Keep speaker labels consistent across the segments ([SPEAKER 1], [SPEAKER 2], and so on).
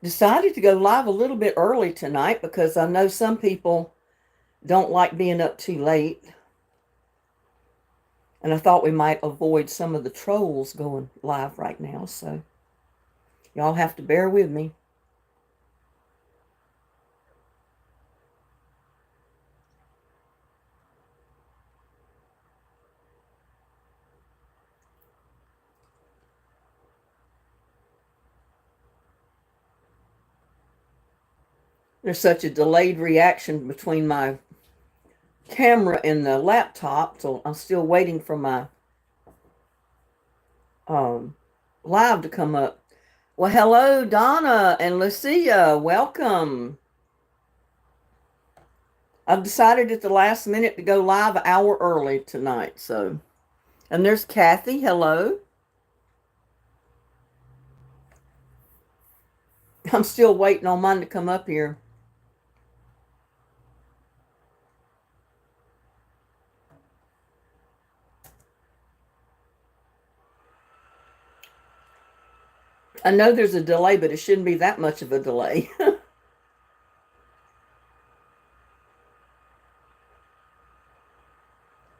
[SPEAKER 1] decided to go live a little bit early tonight because I know some people don't like being up too late. And I thought we might avoid some of the trolls going live right now. So y'all have to bear with me. There's such a delayed reaction between my camera and the laptop, so I'm still waiting for my live to come up. Well, hello, Donna and Lucia. Welcome. I've decided at the last minute to go live an hour early tonight. So, and there's Kathy. Hello. I'm still waiting on mine to come up here. I know there's a delay, but it shouldn't be that much of a delay.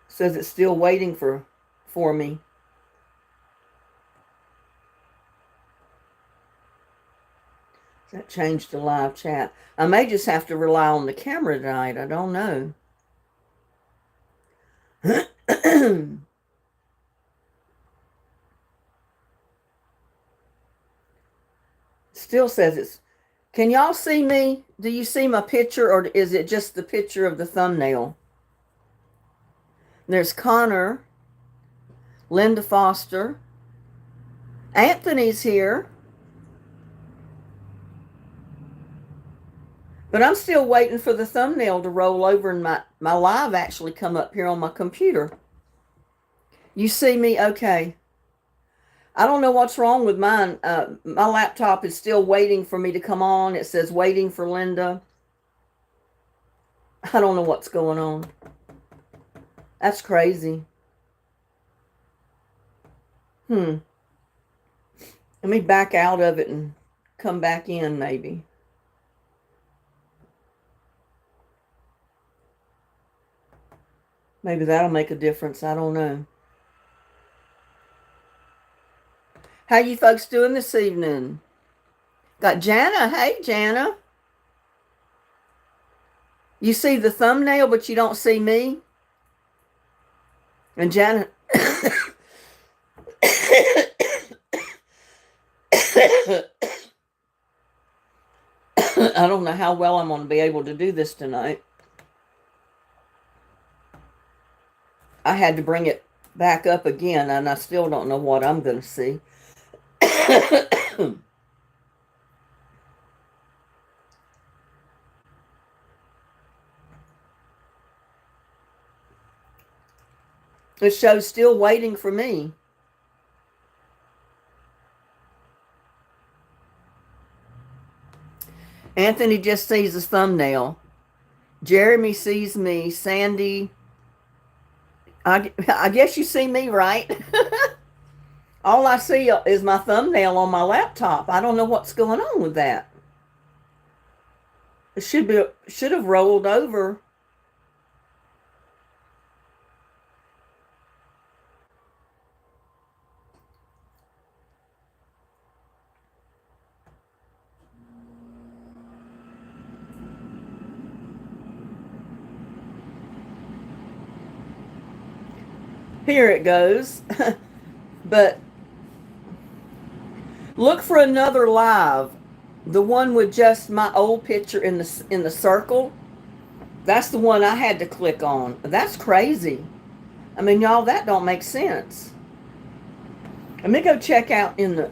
[SPEAKER 1] Says it's still waiting for me. That changed to live chat. I may just have to rely on the camera tonight. I don't know. Still says it's. Can y'all see me? Do you see my picture, or is it just the picture of the thumbnail? There's Connor, Linda Foster, Anthony's here. But I'm still waiting for the thumbnail to roll over and my live actually come up here on my computer. You see me? Okay. I don't know what's wrong with mine. My laptop is still waiting for me to come on. It says waiting for Linda. I don't know what's going on. That's crazy. Let me back out of it and come back in maybe. Maybe that'll make a difference. I don't know. How you folks doing this evening? Got Jana. Hey, Jana. You see the thumbnail, but you don't see me? And Jana... I don't know how well I'm going to be able to do this tonight. I had to bring it back up again, and I still don't know what I'm going to see. It shows still waiting for me. Anthony just sees his thumbnail. Jeremy sees me. Sandy... I guess you see me, right? All I see is my thumbnail on my laptop. I don't know what's going on with that. It should have rolled over. Here it goes. But look for another live. The one with just my old picture in the circle. That's the one I had to click on. That's crazy. I mean, y'all, that don't make sense. Let me go check out in the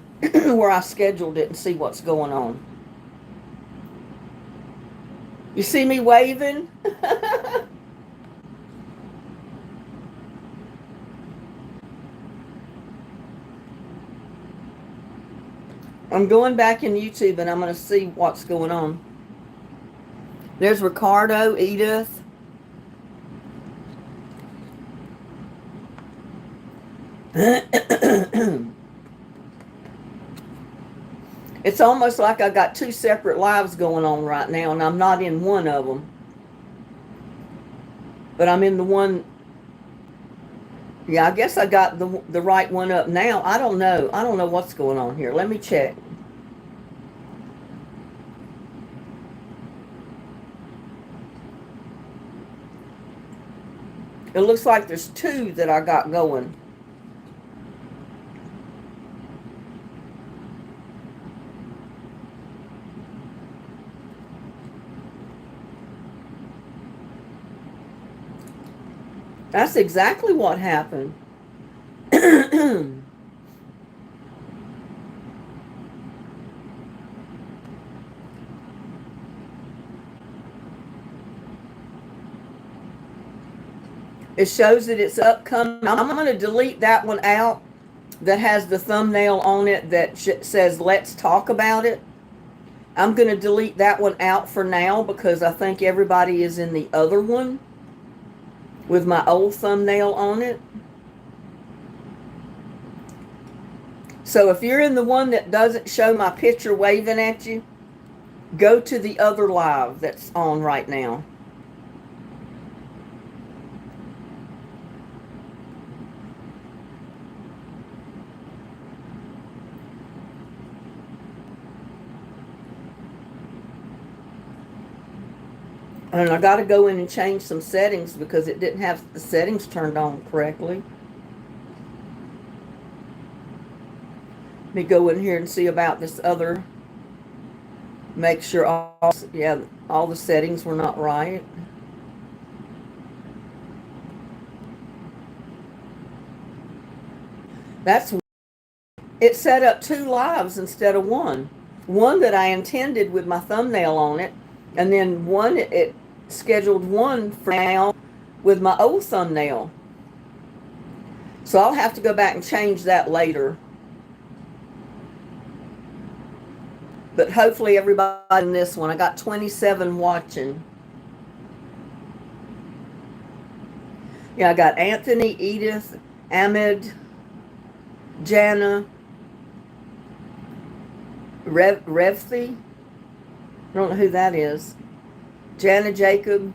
[SPEAKER 1] where I scheduled it and see what's going on. You see me waving? I'm going back in YouTube and I'm going to see what's going on. There's Ricardo, Edith. It's almost like I got two separate lives going on right now, and I'm not in one of them. But I'm in the one. Yeah, I guess I got the right one up now. I don't know. I don't know what's going on here. Let me check. It looks like there's two that I got going. That's exactly what happened. It shows that it's upcoming. I'm going to delete that one out that has the thumbnail on it that says let's talk about it. I'm going to delete that one out for now because I think everybody is in the other one with my old thumbnail on it. So if you're in the one that doesn't show my picture waving at you, go to the other live that's on right now. And I got to go in and change some settings because it didn't have the settings turned on correctly. Let me go in here and see about this other. Make sure all the settings were not right. That's it. Set up two lives instead of one. One that I intended with my thumbnail on it, and then one it scheduled one for now with my old thumbnail. So I'll have to go back and change that later. But hopefully everybody in this one. I got 27 watching. Yeah, I got Anthony, Edith, Ahmed, Jana, Revthi. I don't know who that is. Jana Jacob.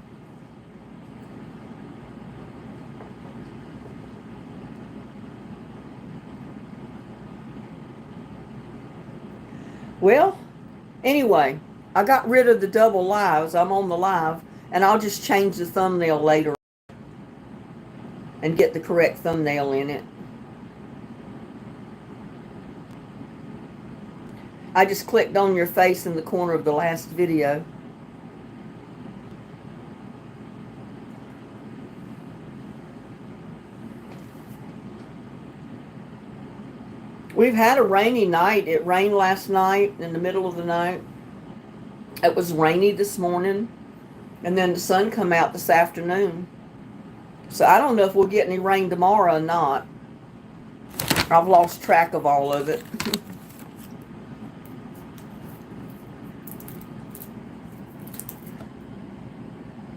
[SPEAKER 1] Well, anyway, I got rid of the double lives. I'm on the live, and I'll just change the thumbnail later and get the correct thumbnail in it. I just clicked on your face in the corner of the last video. We've had a rainy night. It rained last night in the middle of the night. It was rainy this morning. And then the sun come out this afternoon. So I don't know if we'll get any rain tomorrow or not. I've lost track of all of it.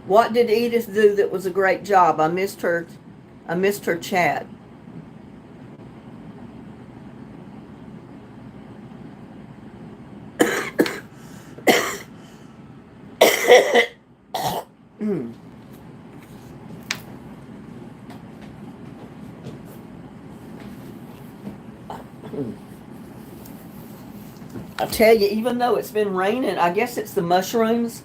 [SPEAKER 1] What did Edith do that was a great job? I missed her chat. I tell you, even though it's been raining, I guess it's the mushrooms,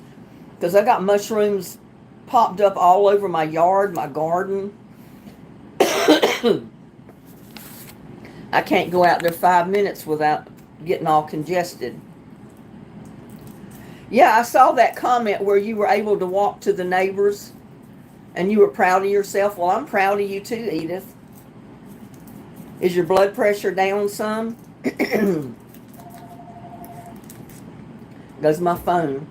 [SPEAKER 1] because I got mushrooms popped up all over my yard, my garden. I can't go out there 5 minutes without getting all congested. Yeah, I saw that comment where you were able to walk to the neighbors and you were proud of yourself. Well, I'm proud of you too, Edith. Is your blood pressure down some? Goes my phone.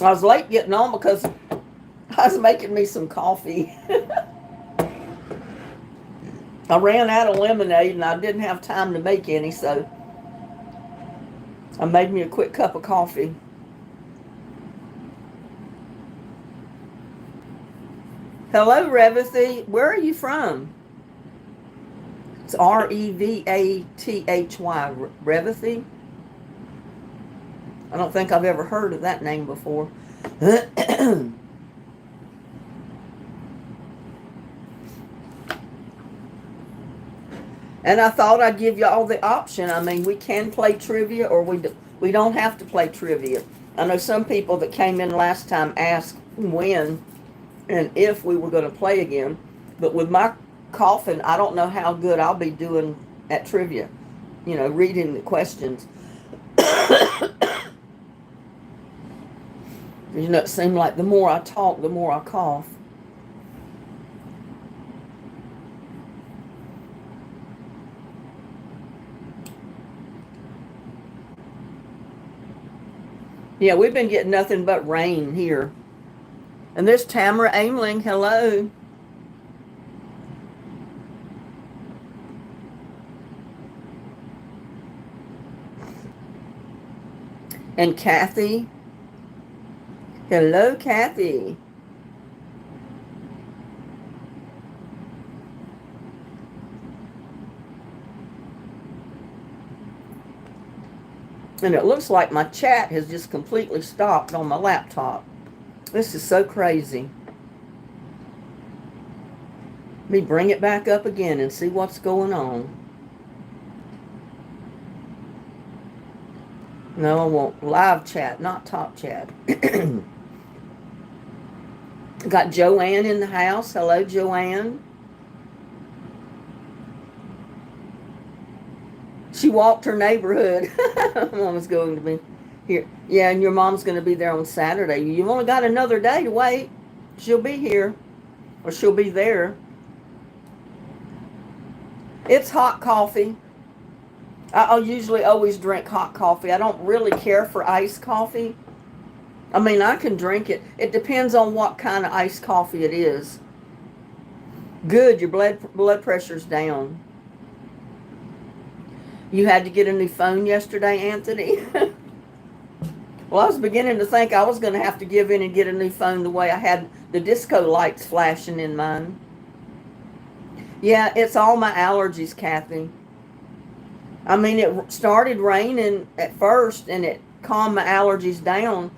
[SPEAKER 1] I was late getting on because I was making me some coffee. I ran out of lemonade and I didn't have time to make any, so I made me a quick cup of coffee. Hello, Revithy. Where are you from? It's Revathy, Revathy. I don't think I've ever heard of that name before. And I thought I'd give you all the option. I mean, we can play trivia or we don't have to play trivia. I know some people that came in last time asked when and if we were going to play again. But with my coughing, I don't know how good I'll be doing at trivia, reading the questions. It seems like the more I talk, the more I cough. Yeah, we've been getting nothing but rain here. And there's Tamara Aimling. Hello. And Kathy. Hello, Kathy. And it looks like my chat has just completely stopped on my laptop. This is so crazy. Let me bring it back up again and see what's going on. No, I want live chat, not top chat. Got Joanne in the house. Hello, Joanne. She walked her neighborhood. Mama's going to be here. Yeah, and your mom's going to be there on Saturday. You've only got another day to wait. She'll be here. Or she'll be there. It's hot coffee. I'll usually always drink hot coffee. I don't really care for iced coffee. I mean, I can drink it. It depends on what kind of iced coffee it is. Good, your blood pressure's down. You had to get a new phone yesterday, Anthony? Well, I was beginning to think I was going to have to give in and get a new phone the way I had the disco lights flashing in mine. Yeah, it's all my allergies, Kathy. I mean, it started raining at first, and it calmed my allergies down.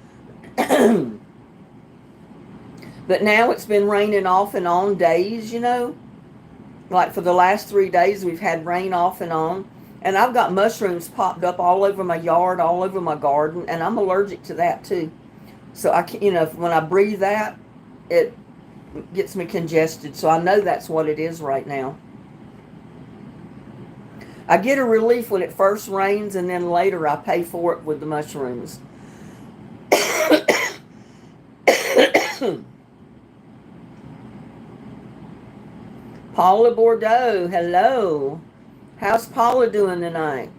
[SPEAKER 1] But now it's been raining off and on days, Like for the last 3 days, we've had rain off and on. And I've got mushrooms popped up all over my yard, all over my garden, and I'm allergic to that too. So I can, when I breathe that, it gets me congested. So I know that's what it is right now. I get a relief when it first rains, and then later I pay for it with the mushrooms. Paula Bordeaux, hello. How's Paula doing tonight?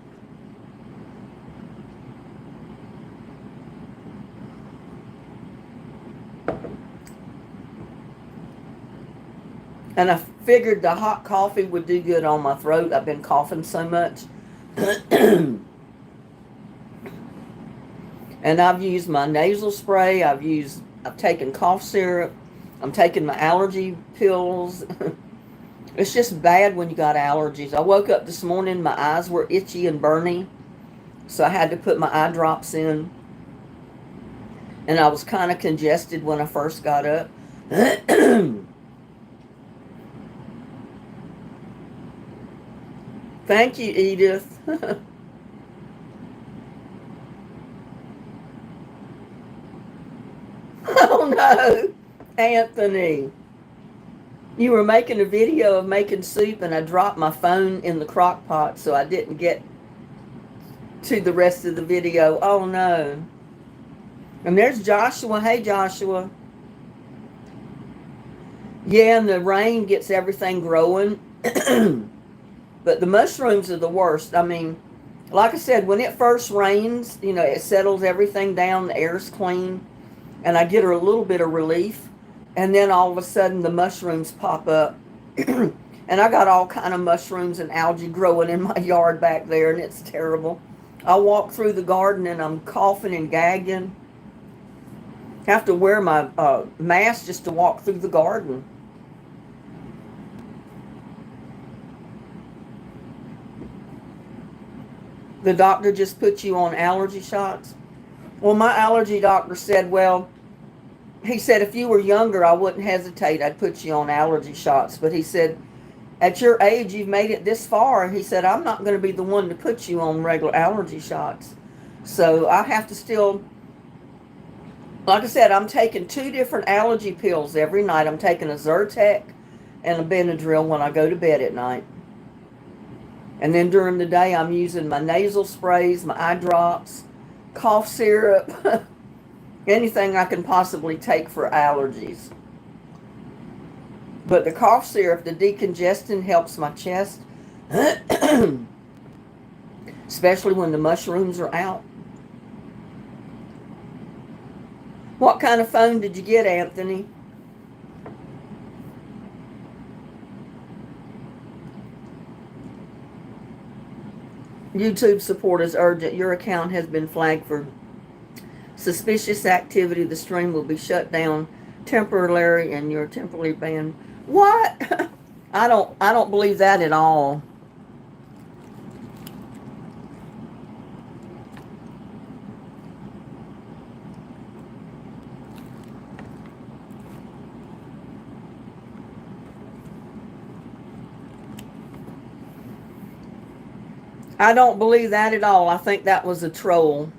[SPEAKER 1] And I figured the hot coffee would do good on my throat. I've been coughing so much. And I've used my nasal spray. I've taken cough syrup. I'm taking my allergy pills. It's just bad when you got allergies. I woke up this morning, my eyes were itchy and burning. So I had to put my eye drops in. And I was kind of congested when I first got up. Thank you, Edith. Oh no, Anthony. You were making a video of making soup, and I dropped my phone in the crock pot, so I didn't get to the rest of the video. Oh no. And there's Joshua. Hey, Joshua. Yeah, and the rain gets everything growing. But the mushrooms are the worst. I mean, like I said, when it first rains, it settles everything down, the air's clean, and I get a little bit of relief. And then all of a sudden the mushrooms pop up. And I got all kind of mushrooms and algae growing in my yard back there, and it's terrible. I walk through the garden and I'm coughing and gagging. Have to wear my mask just to walk through the garden. The doctor just put you on allergy shots? Well, my allergy doctor said, well, he said if you were younger, I wouldn't hesitate. I'd put you on allergy shots. But he said, at your age, you've made it this far. He said, I'm not going to be the one to put you on regular allergy shots. So I have to still, like I said, I'm taking 2 different allergy pills every night. I'm taking a Zyrtec and a Benadryl when I go to bed at night. And then during the day, I'm using my nasal sprays, my eye drops, cough syrup, anything I can possibly take for allergies. But the cough syrup, the decongestant, helps my chest, especially when the mushrooms are out. What kind of phone did you get, Anthony? YouTube support is urgent. Your account has been flagged for suspicious activity. The stream will be shut down temporarily and you're temporarily banned. What? I don't believe that at all. I don't believe that at all. I think that was a troll.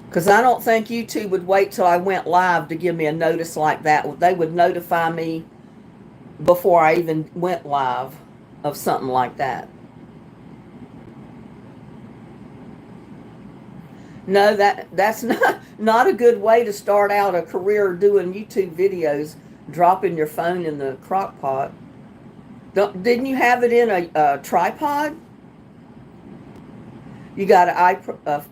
[SPEAKER 1] Because I don't think YouTube would wait till I went live to give me a notice like that. They would notify me before I even went live of something like that. No, that's not a good way to start out a career doing YouTube videos, dropping your phone in the Crockpot. Didn't you have it in a tripod? You got an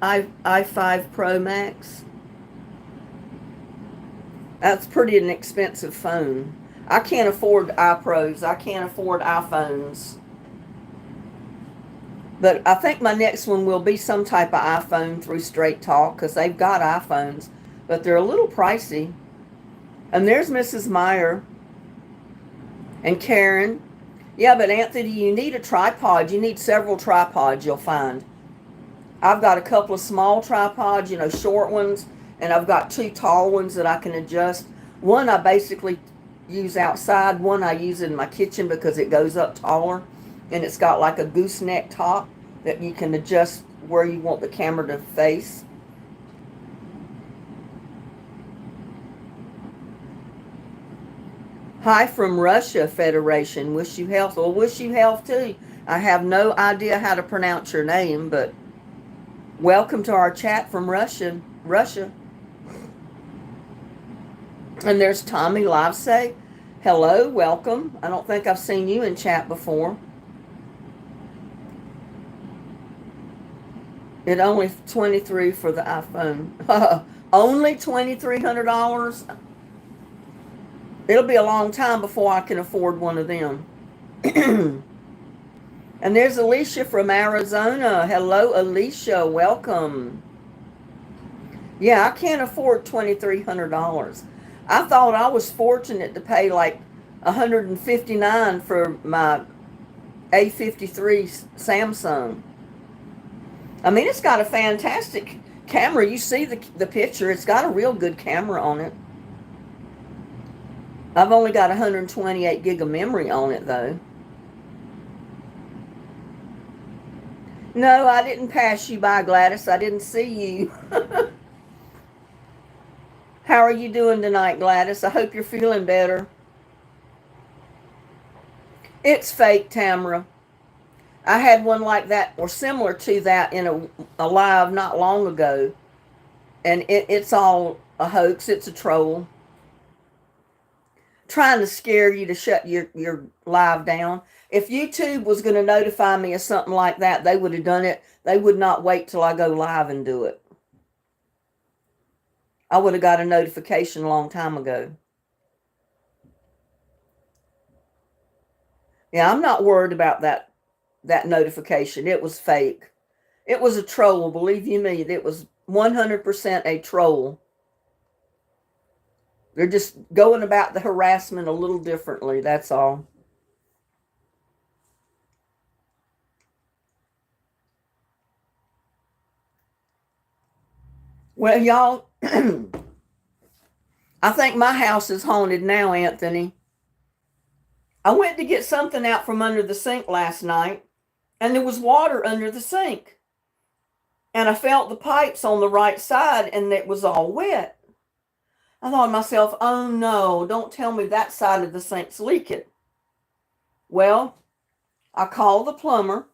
[SPEAKER 1] i5 Pro Max? That's pretty an expensive phone. I can't afford iPros. I can't afford iPhones. But I think my next one will be some type of iPhone through Straight Talk because they've got iPhones, but they're a little pricey. And there's Mrs. Meyer. And Karen, yeah, but Anthony, you need a tripod. You need several tripods, you'll find. I've got a couple of small tripods, short ones, and I've got 2 tall ones that I can adjust. One I basically use outside. One I use in my kitchen because it goes up taller, and it's got like a gooseneck top that you can adjust where you want the camera to face. Hi from Russia, Federation. Wish you health. Well, wish you health too. I have no idea how to pronounce your name, but welcome to our chat from Russia. And there's Tommy Livesay. Hello, welcome. I don't think I've seen you in chat before. It only $23 for the iPhone. Only $2,300. It'll be a long time before I can afford one of them. And there's Alicia from Arizona. Hello, Alicia. Welcome. Yeah, I can't afford $2,300. I thought I was fortunate to pay like $159 for my A53 Samsung. I mean, it's got a fantastic camera. You see the picture. It's got a real good camera on it. I've only got 128 gig of memory on it, though. No, I didn't pass you by, Gladys. I didn't see you. How are you doing tonight, Gladys? I hope you're feeling better. It's fake, Tamara. I had one like that, or similar to that, in a live not long ago. And it's all a hoax. It's a troll. Trying to scare you to shut your live down. If YouTube was going to notify me of something like that, they would have done it. They would not wait till I go live and do it. I would have got a notification a long time ago. Yeah, I'm not worried about that notification. It was fake. It was a troll, believe you me. It was 100% a troll. They're just going about the harassment a little differently, that's all. Well, y'all, I think my house is haunted now, Anthony. I went to get something out from under the sink last night, and there was water under the sink. And I felt the pipes on the right side, and it was all wet. I thought to myself, oh no, don't tell me that side of the sink's leaking. Well, I called the plumber,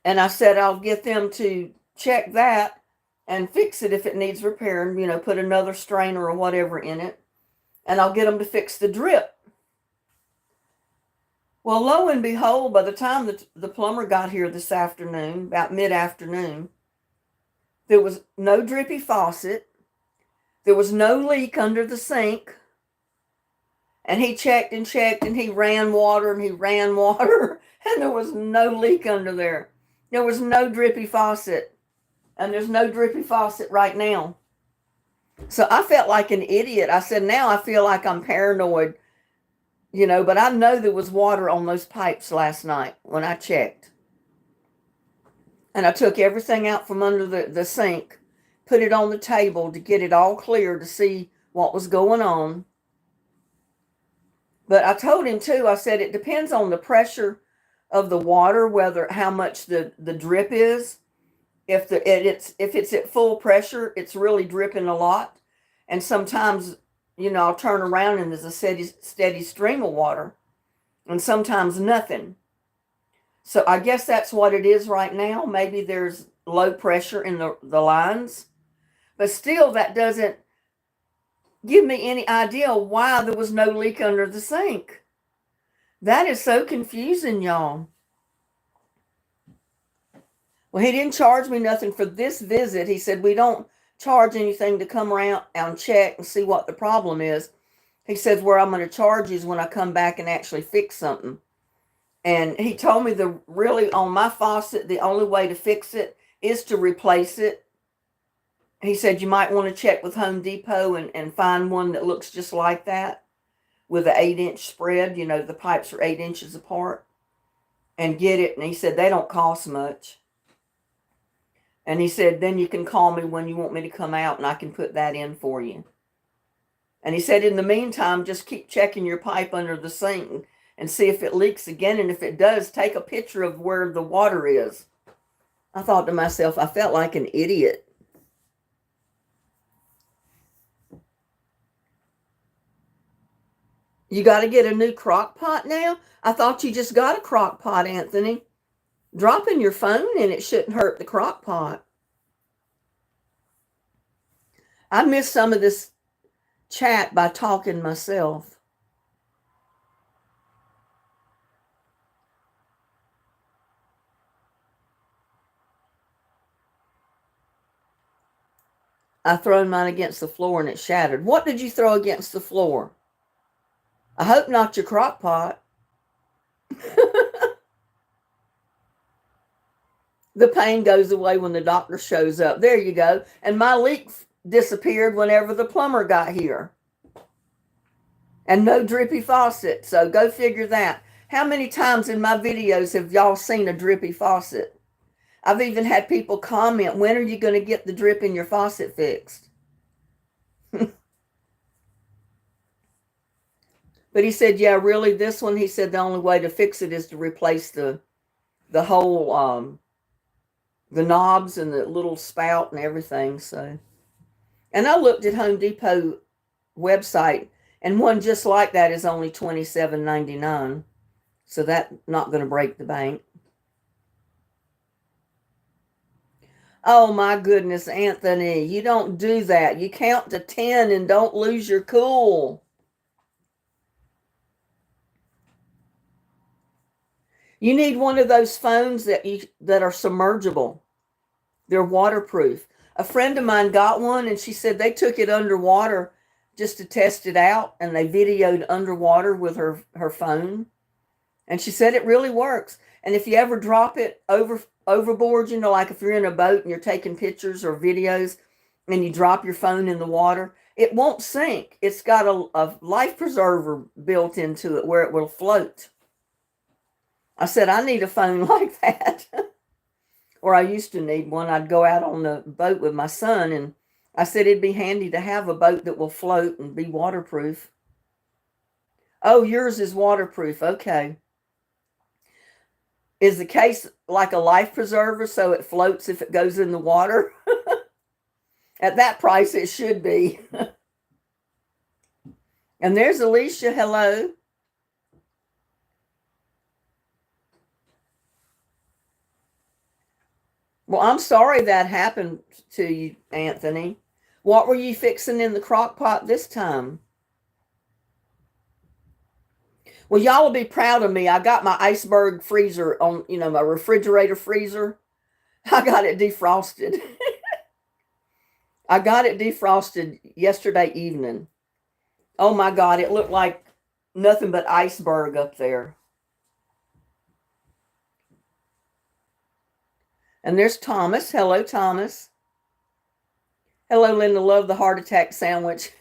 [SPEAKER 1] and I said I'll get them to check that and fix it if it needs repairing, put another strainer or whatever in it, and I'll get them to fix the drip. Well, lo and behold, by the time the plumber got here this afternoon, about mid-afternoon, there was no drippy faucet. There was no leak under the sink. And he checked and checked, and he ran water, and and there was no leak under there. There was no drippy faucet. And there's no drippy faucet right now. So I felt like an idiot. I said, now I feel like I'm paranoid. But I know there was water on those pipes last night when I checked. And I took everything out from under the sink, put it on the table to get it all clear to see what was going on. But I told him too, I said, it depends on the pressure of the water, how much the drip is. If it's at full pressure, it's really dripping a lot. And sometimes I'll turn around and there's a steady stream of water, and sometimes nothing. So I guess that's what it is right now. Maybe there's low pressure in the lines, but still that doesn't give me any idea why there was no leak under the sink. That is so confusing, y'all. Well, he didn't charge me nothing for this visit. He said, we don't charge anything to come around and check and see what the problem is. He says, where I'm going to charge you is when I come back and actually fix something. And he told me on my faucet, the only way to fix it is to replace it. He said, you might want to check with Home Depot and find one that looks just like that with an 8-inch spread. The pipes are 8 inches apart, and get it. And he said, they don't cost much. And he said, then you can call me when you want me to come out and I can put that in for you. And he said, in the meantime, just keep checking your pipe under the sink and see if it leaks again. And if it does, take a picture of where the water is. I thought to myself, I felt like an idiot. You got to get a new Crockpot now? I thought you just got a Crockpot, Anthony. Dropping your phone in it shouldn't hurt the Crockpot. I missed some of this chat by talking myself. I thrown mine against the floor and it shattered. What did you throw against the floor? I hope not your Crockpot. The pain goes away when the doctor shows up. There you go. And my leak disappeared whenever the plumber got here. And no drippy faucet. So go figure that. How many times in my videos have y'all seen a drippy faucet? I've even had people comment, when are you going to get the drip in your faucet fixed? But he said, yeah, really, this one, he said the only way to fix it is to replace the whole, the knobs and the little spout and everything. So, and I looked at Home Depot website, and one just like that is only $27.99. So that's not going to break the bank. Oh my goodness, Anthony, you don't do that. You count to 10 and don't lose your cool. You need one of those phones that are submergible. They're waterproof. A friend of mine got one, and she said they took it underwater just to test it out, and they videoed underwater with her phone. And she said it really works. And if you ever drop it overboard, like if you're in a boat and you're taking pictures or videos and you drop your phone in the water, it won't sink. It's got a life preserver built into it where it will float. I said, I need a phone like that. or I used to need one. I'd go out on the boat with my son, and I said it'd be handy to have a boat that will float and be waterproof. Oh, yours is waterproof. Okay. Is the case like a life preserver so it floats if it goes in the water? At that price, it should be. And there's Alicia. Hello. Well, I'm sorry that happened to you, Anthony. What were you fixing in the crock pot this time? Well, y'all will be proud of me. I got my iceberg freezer on, my refrigerator freezer. I got it defrosted. I got it defrosted yesterday evening. Oh my God, it looked like nothing but iceberg up there. And there's Thomas. Hello, Thomas. Hello, Linda. Love the heart attack sandwich.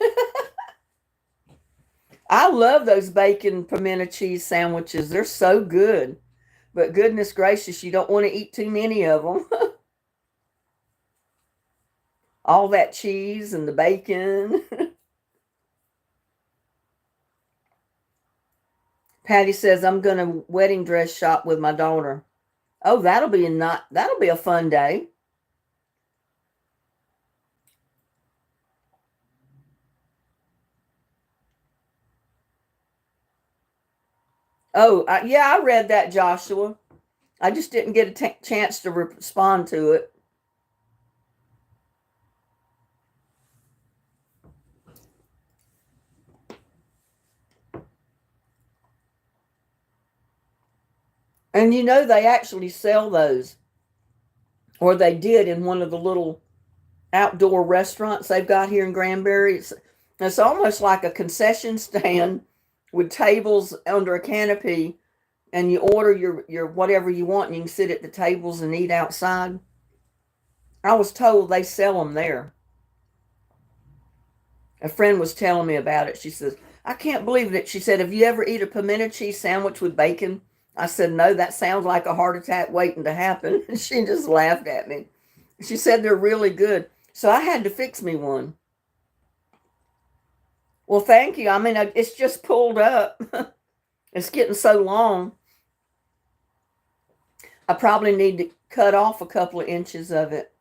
[SPEAKER 1] I love those bacon pimento cheese sandwiches. They're so good. But goodness gracious, you don't want to eat too many of them. All that cheese and the bacon. Patty says, I'm going to wedding dress shop with my daughter. Oh, that'll be a fun day. Oh, yeah, I read that, Joshua. I just didn't get a chance to respond to it. And they actually sell those, or they did in one of the little outdoor restaurants they've got here in Granbury. It's almost like a concession stand with tables under a canopy, and you order your whatever you want, and you can sit at the tables and eat outside. I was told they sell them there. A friend was telling me about it. She says, I can't believe it. She said, have you ever eat a pimento cheese sandwich with bacon? I said, no, that sounds like a heart attack waiting to happen. She just laughed at me. She said they're really good. So I had to fix me one. Well, thank you. I mean, it's just pulled up. It's getting so long. I probably need to cut off a couple of inches of it.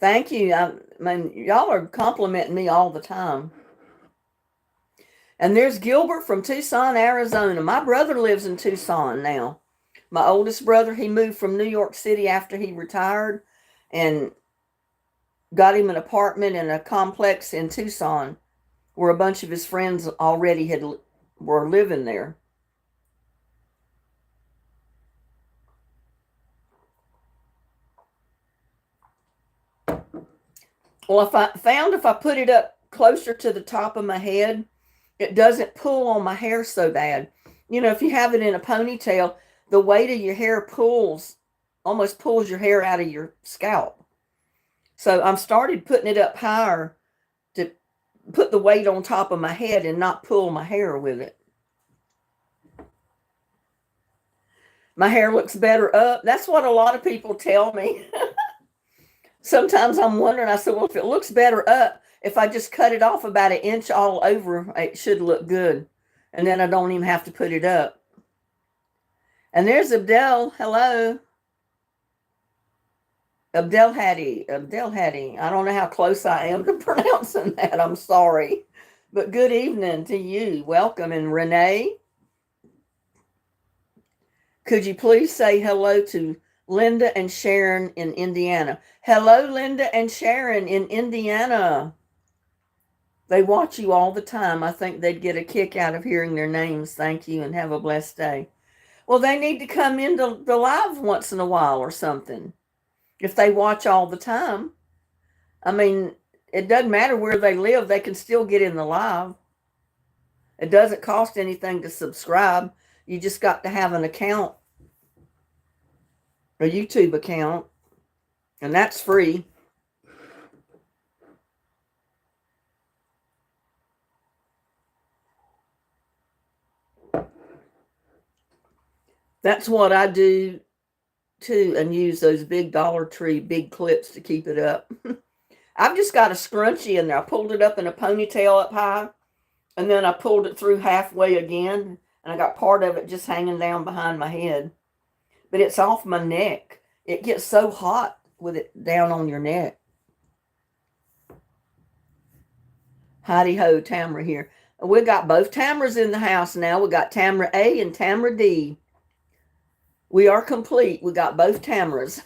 [SPEAKER 1] Thank you. I mean, y'all are complimenting me all the time. And there's Gilbert from Tucson, Arizona. My brother lives in Tucson now. My oldest brother, he moved from New York City after he retired and got him an apartment in a complex in Tucson where a bunch of his friends already were living there. Well, if I put it up closer to the top of my head, it doesn't pull on my hair so bad. If you have it in a ponytail, the weight of your hair almost pulls your hair out of your scalp. So I'm started putting it up higher to put the weight on top of my head and not pull my hair with it. My hair looks better up. That's what a lot of people tell me. Sometimes I'm wondering, I said, well, if it looks better up, if I just cut it off about an inch all over, it should look good. And then I don't even have to put it up. And there's Abdel. Hello. Abdel Hadi. I don't know how close I am to pronouncing that. I'm sorry. But good evening to you. Welcome. And Renee, could you please say hello to Linda and Sharon in Indiana? Hello, Linda and Sharon in Indiana. They watch you all the time. I think they'd get a kick out of hearing their names. Thank you and have a blessed day. Well, they need to come into the live once in a while or something. If they watch all the time, I mean, it doesn't matter where they live. They can still get in the live. It doesn't cost anything to subscribe. You just got to have an account, a YouTube account, and that's free. That's what I do too, and use those big Dollar Tree big clips to keep it up. I've just got a scrunchie in there. I pulled it up in a ponytail up high, and then I pulled it through halfway again, and I got part of it just hanging down behind my head. But it's off my neck. It gets so hot with it down on your neck. Howdy ho, Tamara here. We got both Tamaras in the house now. We got Tamara A and Tamara D. We are complete. We got both Tamaras.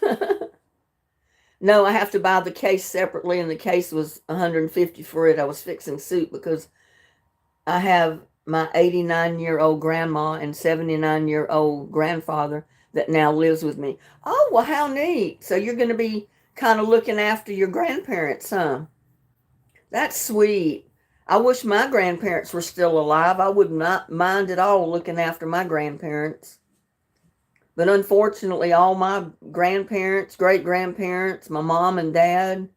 [SPEAKER 1] No, I have to buy the case separately, and the case was $150 for it. I was fixing soup because I have my 89-year-old grandma and 79-year-old grandfather that now lives with me. Oh, well, how neat. So you're going to be kind of looking after your grandparents, huh? That's sweet. I wish my grandparents were still alive. I would not mind at all looking after my grandparents. But unfortunately, all my grandparents, great-grandparents, my mom and dad,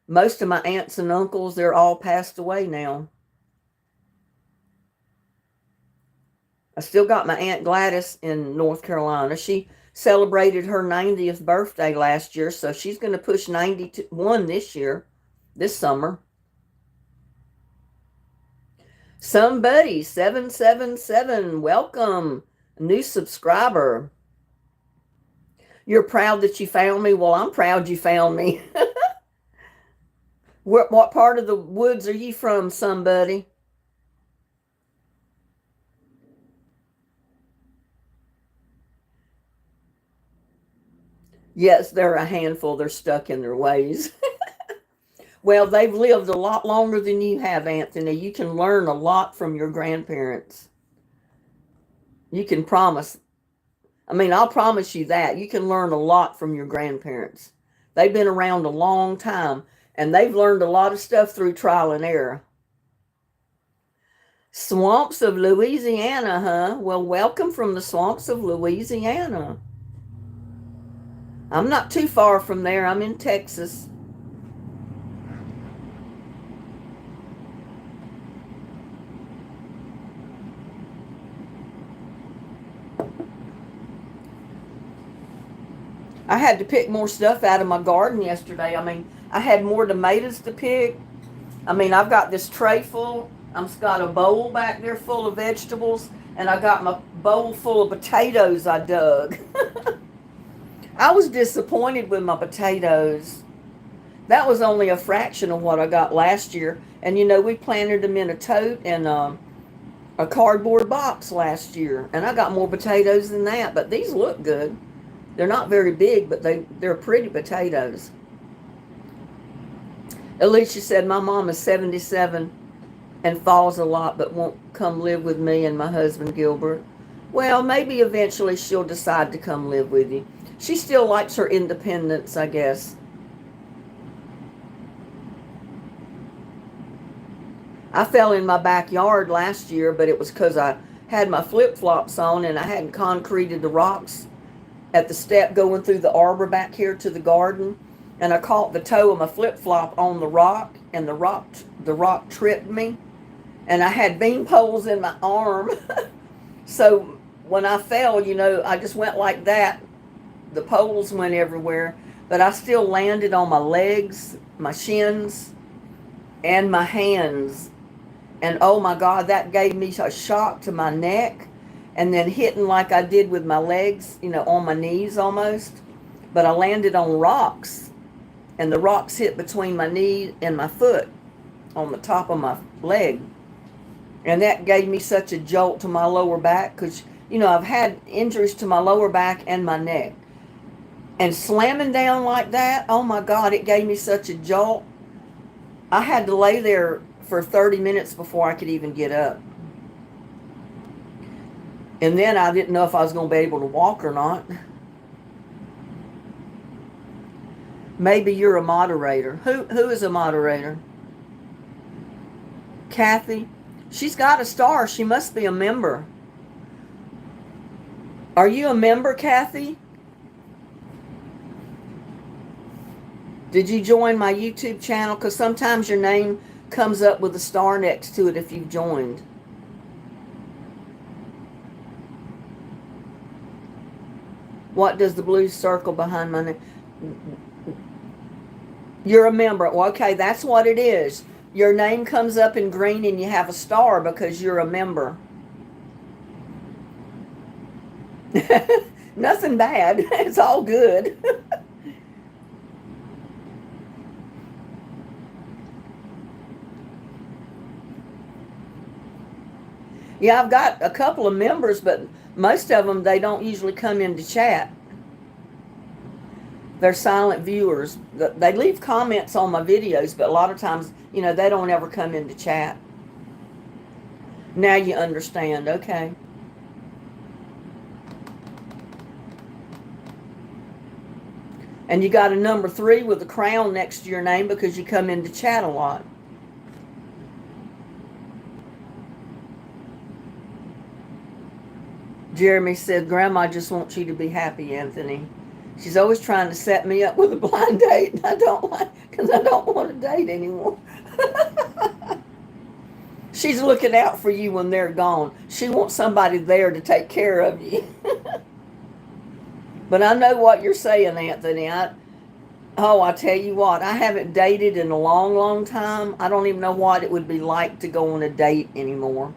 [SPEAKER 1] most of my aunts and uncles, they're all passed away now. I still got my Aunt Gladys in North Carolina. She celebrated her 90th birthday last year, so she's going to push 91 this year, this summer. Somebody, 777, welcome, new subscriber. You're proud that you found me? Well, I'm proud you found me. What part of the woods are you from, somebody? Yes, they're a handful. They're stuck in their ways. Well, they've lived a lot longer than you have, Anthony. You can learn a lot from your grandparents. You can promise. I mean, I'll promise you that. You can learn a lot from your grandparents. They've been around a long time, and they've learned a lot of stuff through trial and error. Swamps of Louisiana, huh? Well, welcome from the swamps of Louisiana. I'm not too far from there. I'm in Texas. I had to pick more stuff out of my garden yesterday. I mean, I had more tomatoes to pick. I mean, I've got this tray full. I've got a bowl back there full of vegetables, and I got my bowl full of potatoes I dug. I was disappointed with my potatoes. That was only a fraction of what I got last year. And you know, we planted them in a tote and a cardboard box last year, and I got more potatoes than that. But these look good. They're not very big, but they're pretty potatoes. Alicia said, my mom is 77 and falls a lot, but won't come live with me and my husband, Gilbert. Well, maybe eventually she'll decide to come live with you. She still likes her independence, I guess. I fell in my backyard last year, but it was because I had my flip-flops on and I hadn't concreted the rocks at the step going through the arbor back here to the garden, and I caught the toe of my flip-flop on the rock, and the rock tripped me, and I had bean poles in my arm. So when I fell, you know, I just went like that. The poles went everywhere, but I still landed on my legs, my shins, and my hands. And oh my God, that gave me a shock to my neck. And then hitting like I did with my legs, you know, on my knees almost. But I landed on rocks, and the rocks hit between my knee and my foot on the top of my leg. And that gave me such a jolt to my lower back because, you know, I've had injuries to my lower back and my neck. And slamming down like that, oh my God, it gave me such a jolt. I had to lay there for 30 minutes before I could even get up. And then I didn't know if I was going to be able to walk or not. Maybe you're a moderator. Who is a moderator? Kathy? She's got a star. She must be a member. Are you a member, Kathy? Did you join my YouTube channel? Because sometimes your name comes up with a star next to it if you've joined. What does the blue circle behind my name? You're a member. Well, okay, that's what it is. Your name comes up in green and you have a star because you're a member. Nothing bad. It's all good. Yeah, I've got a couple of members, but most of them, they don't usually come into chat. They're silent viewers. They leave comments on my videos, but a lot of times, they don't ever come into chat. Now you understand. Okay. And you got a number 3 with a crown next to your name because you come into chat a lot. Jeremy said, Grandma just wants you to be happy, Anthony. She's always trying to set me up with a blind date, and I don't like, because I don't want to date anymore. She's looking out for you when they're gone. She wants somebody there to take care of you. But I know what you're saying, Anthony. I tell you what, I haven't dated in a long, long time. I don't even know what it would be like to go on a date anymore.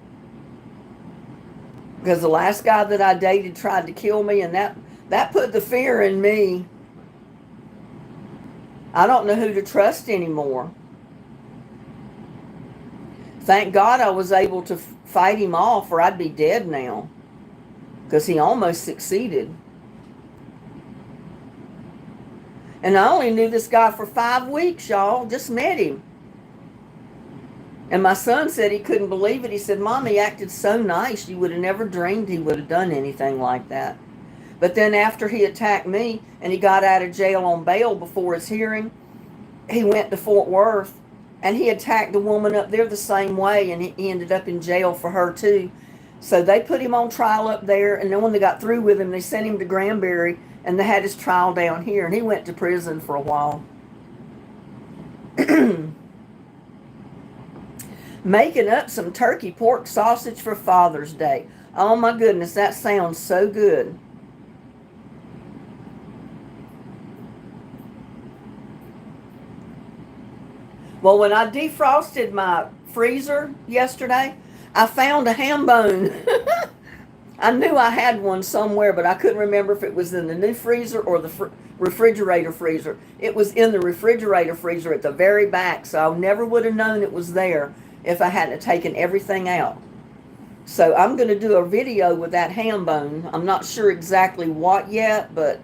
[SPEAKER 1] Because the last guy that I dated tried to kill me, and that put the fear in me. I don't know who to trust anymore. Thank God I was able to fight him off, or I'd be dead now. Because he almost succeeded. And I only knew this guy for 5 weeks, y'all. Just met him. And my son said he couldn't believe it. He said, Mom, he acted so nice. You would have never dreamed he would have done anything like that. But then after he attacked me and he got out of jail on bail before his hearing, he went to Fort Worth and he attacked the woman up there the same way, and he ended up in jail for her too. So they put him on trial up there, and then when they got through with him, they sent him to Granbury, and they had his trial down here, and he went to prison for a while. Making up some turkey pork sausage for Father's Day. Oh my goodness, that sounds so good. Well, when I defrosted my freezer yesterday, I found a ham bone. I knew I had one somewhere, but I couldn't remember if it was in the new freezer or the refrigerator freezer. It was in the refrigerator freezer at the very back, so I never would have known it was there if I hadn't taken everything out. So I'm going to do a video with that ham bone. I'm not sure exactly what yet, but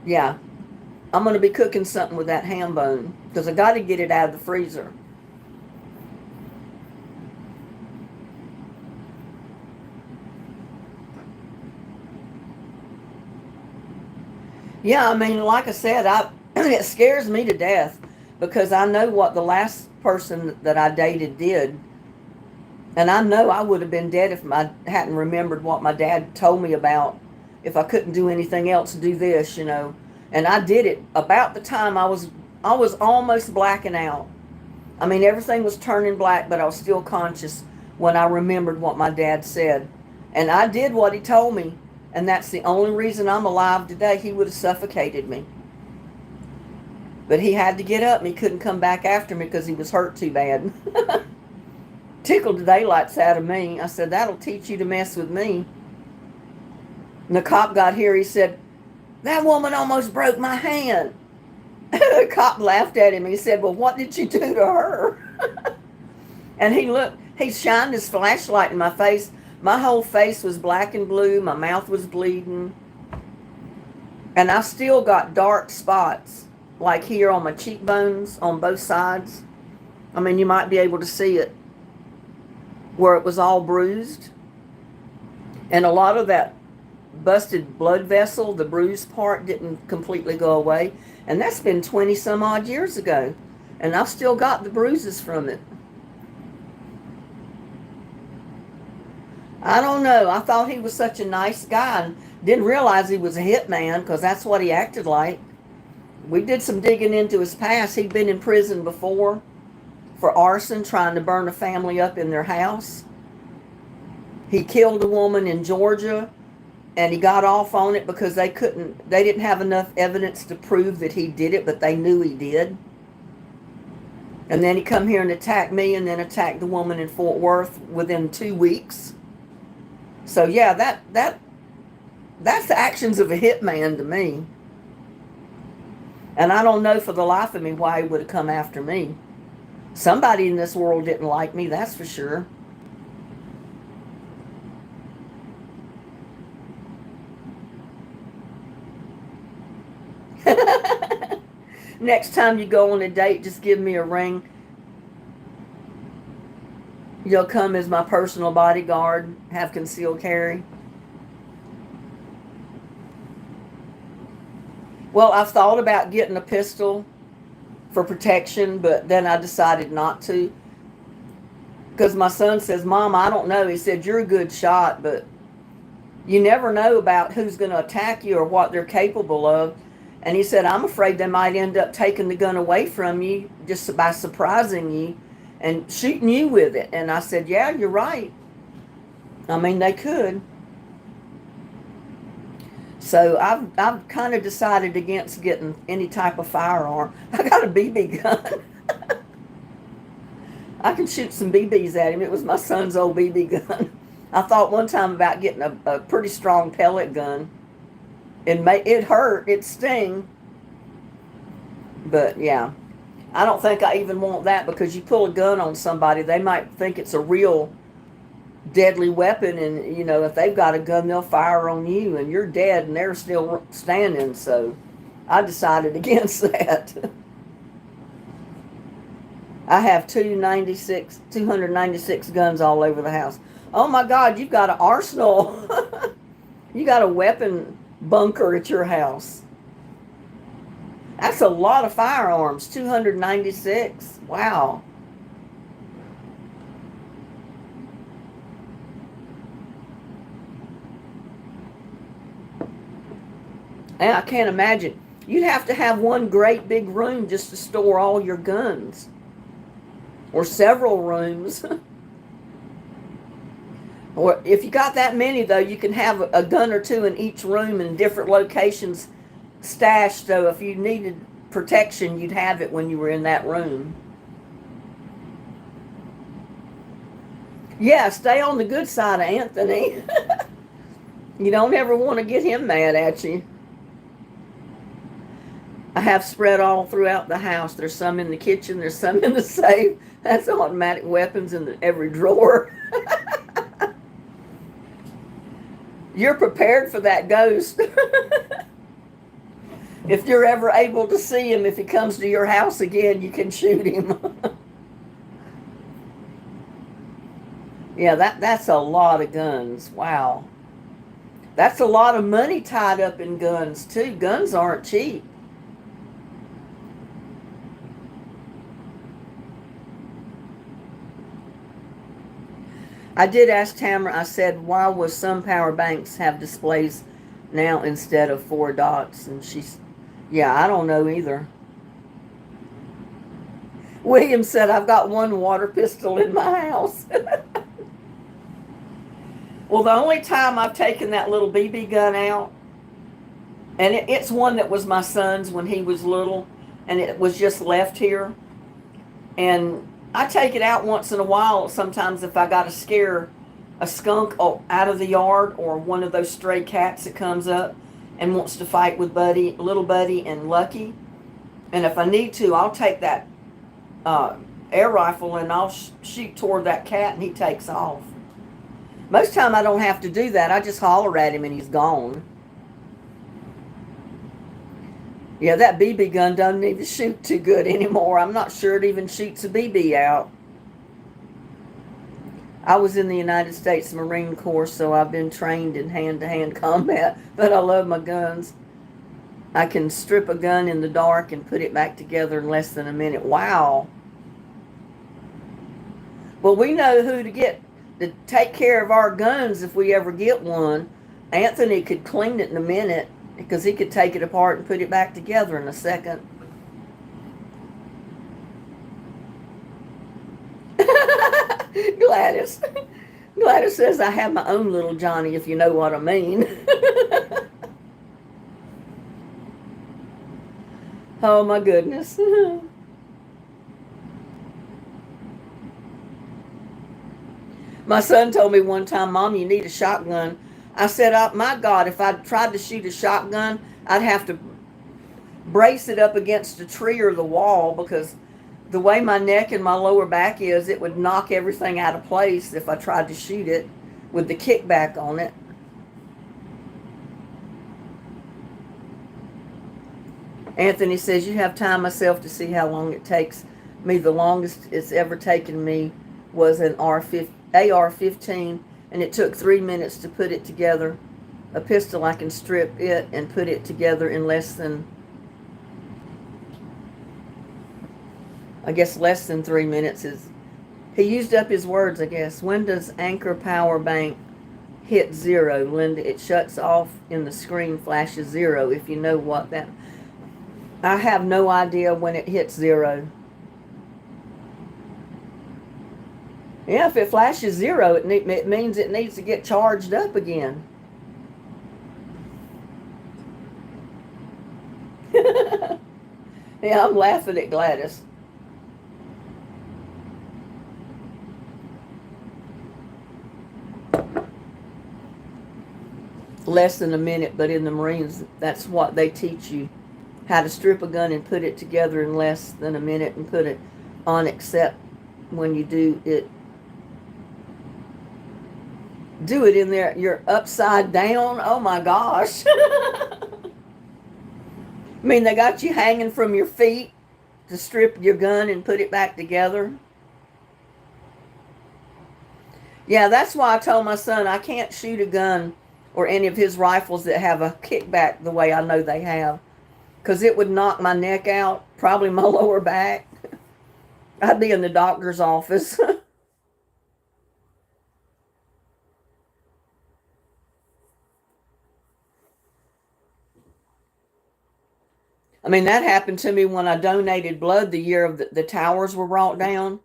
[SPEAKER 1] yeah, I'm going to be cooking something with that ham bone because I got to get it out of the freezer. Yeah, I mean, like I said, it scares me to death because I know what the last person that I dated did. And I know I would have been dead if I hadn't remembered what my dad told me about. If I couldn't do anything else, do this, And I did it about the time I was almost blacking out. I mean, everything was turning black, but I was still conscious when I remembered what my dad said. And I did what he told me. And that's the only reason I'm alive today. He would have suffocated me. But he had to get up and he couldn't come back after me because he was hurt too bad. Tickled the daylights out of me. I said, that'll teach you to mess with me. And the cop got here. He said, that woman almost broke my hand. The cop laughed at him. He said, well, what did you do to her? And he shined his flashlight in my face. My whole face was black and blue. My mouth was bleeding. And I still got dark spots, like here on my cheekbones on both sides. I mean, you might be able to see it, where it was all bruised. And a lot of that busted blood vessel, the bruised part, didn't completely go away. And that's been 20 some odd years ago. And I've still got the bruises from it. I don't know. I thought he was such a nice guy and didn't realize he was a hitman because that's what he acted like. We did some digging into his past. He'd been in prison before for arson, trying to burn a family up in their house. He killed a woman in Georgia and he got off on it because they didn't have enough evidence to prove that he did it, but they knew he did. And then he come here and attacked me, and then attacked the woman in Fort Worth within 2 weeks. So yeah, that's the actions of a hitman to me. And I don't know for the life of me why he would have come after me. Somebody in this world didn't like me, that's for sure. Next time you go on a date, just give me a ring. You'll come as my personal bodyguard, have concealed carry. Well, I've thought about getting a pistol for protection, but then I decided not to. Because my son says, Mom, I don't know. He said, you're a good shot, but you never know about who's going to attack you or what they're capable of. And he said, I'm afraid they might end up taking the gun away from you just by surprising you and shooting you with it. And I said, yeah, you're right. I mean, they could. So I've kind of decided against getting any type of firearm. I got a BB gun. I can shoot some BBs at him. It was my son's old BB gun. I thought one time about getting a pretty strong pellet gun. It hurt, it sting. But yeah, I don't think I even want that, because you pull a gun on somebody, they might think it's a real deadly weapon, and you know, if they've got a gun, they'll fire on you and you're dead and they're still standing. So I decided against that. I have 296 guns all over the house. Oh my God, you've got an arsenal. You got a weapon bunker at your house. That's a lot of firearms, 296. Wow. And I can't imagine. You'd have to have one great big room just to store all your guns. Or several rooms. Or if you got that many, though, you can have a gun or two in each room in different locations stashed. So if you needed protection, you'd have it when you were in that room. Yeah, stay on the good side of Anthony. You don't ever want to get him mad at you. I have spread all throughout the house. There's some in the kitchen. There's some in the safe. That's automatic weapons in every drawer. You're prepared for that ghost. If you're ever able to see him, if he comes to your house again, you can shoot him. Yeah, that's a lot of guns. Wow. That's a lot of money tied up in guns, too. Guns aren't cheap. I did ask Tamara, I said, why will some power banks have displays now instead of 4 dots? And she's, yeah, I don't know either. William said, I've got one water pistol in my house. Well, the only time I've taken that little BB gun out, and it's one that was my son's when he was little, and it was just left here. And I take it out once in a while, sometimes if I got to scare a skunk out of the yard, or one of those stray cats that comes up and wants to fight with little Buddy and Lucky. And if I need to, I'll take that air rifle and I'll shoot toward that cat and he takes off. Most time I don't have to do that. I just holler at him and he's gone. Yeah, that BB gun doesn't even shoot too good anymore. I'm not sure it even shoots a BB out. I was in the United States Marine Corps, so I've been trained in hand-to-hand combat, but I love my guns. I can strip a gun in the dark and put it back together in less than a minute. Wow. Well, we know who to get to take care of our guns if we ever get one. Anthony could clean it in a minute, because he could take it apart and put it back together in a second. Gladys. Gladys says I have my own little Johnny, if you know what I mean. Oh my goodness. My son told me one time, Mom, you need a shotgun. I said, oh, my God, if I tried to shoot a shotgun, I'd have to brace it up against a tree or the wall, because the way my neck and my lower back is, it would knock everything out of place if I tried to shoot it with the kickback on it. Anthony says, you have time myself to see how long it takes me. The longest it's ever taken me was an AR-15, and it took 3 minutes to put it together. A pistol, I can strip it and put it together in less than 3 minutes. He used up his words, I guess. When does Anchor Power Bank hit 0? Linda, it shuts off and the screen flashes 0, if you know what that... I have no idea when it hits 0. Yeah, if it flashes 0, it means it needs to get charged up again. Yeah, I'm laughing at Gladys. Less than a minute, but in the Marines, that's what they teach you. How to strip a gun and put it together in less than a minute and put it on, except when you do it in there, you're upside down. Oh my gosh. I mean, they got you hanging from your feet to strip your gun and put it back together. Yeah, that's why I told my son I can't shoot a gun or any of his rifles that have a kickback the way I know they have, because it would knock my neck out, probably my lower back. I'd be in the doctor's office. I mean, that happened to me when I donated blood the year of the towers were brought down.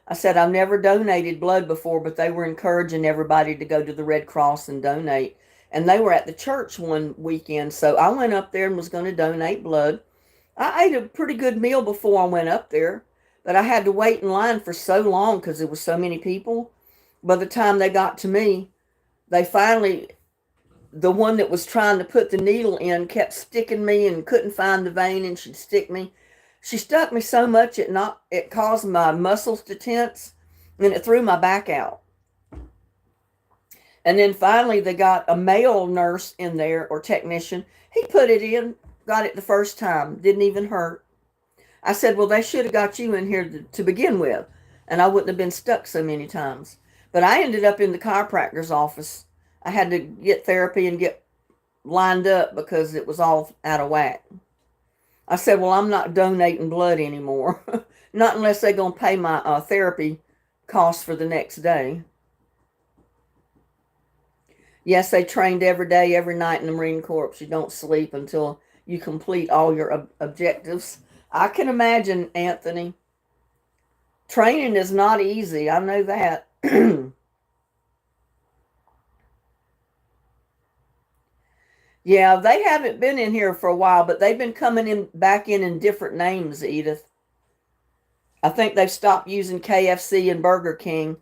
[SPEAKER 1] I said, I've never donated blood before, but they were encouraging everybody to go to the Red Cross and donate. And they were at the church one weekend, so I went up there and was going to donate blood. I ate a pretty good meal before I went up there, but I had to wait in line for so long because there were so many people. By the time they got to me, they finally, the one that was trying to put the needle in kept sticking me and couldn't find the vein, and she'd stick me. She stuck me so much it caused my muscles to tense, and it threw my back out. And then finally they got a male nurse in there, or technician. He put it in, got it the first time, didn't even hurt. I said, well, they should have got you in here to begin with, and I wouldn't have been stuck so many times. But I ended up in the chiropractor's office. I had to get therapy and get lined up because it was all out of whack. I said, well, I'm not donating blood anymore. Not unless they're going to pay my therapy costs for the next day. Yes, they trained every day, every night in the Marine Corps. You don't sleep until you complete all your objectives. I can imagine, Anthony. Training is not easy. I know that. Yeah, they haven't been in here for a while, but they've been coming in back in different names, Edith. I think they've stopped using KFC and Burger King,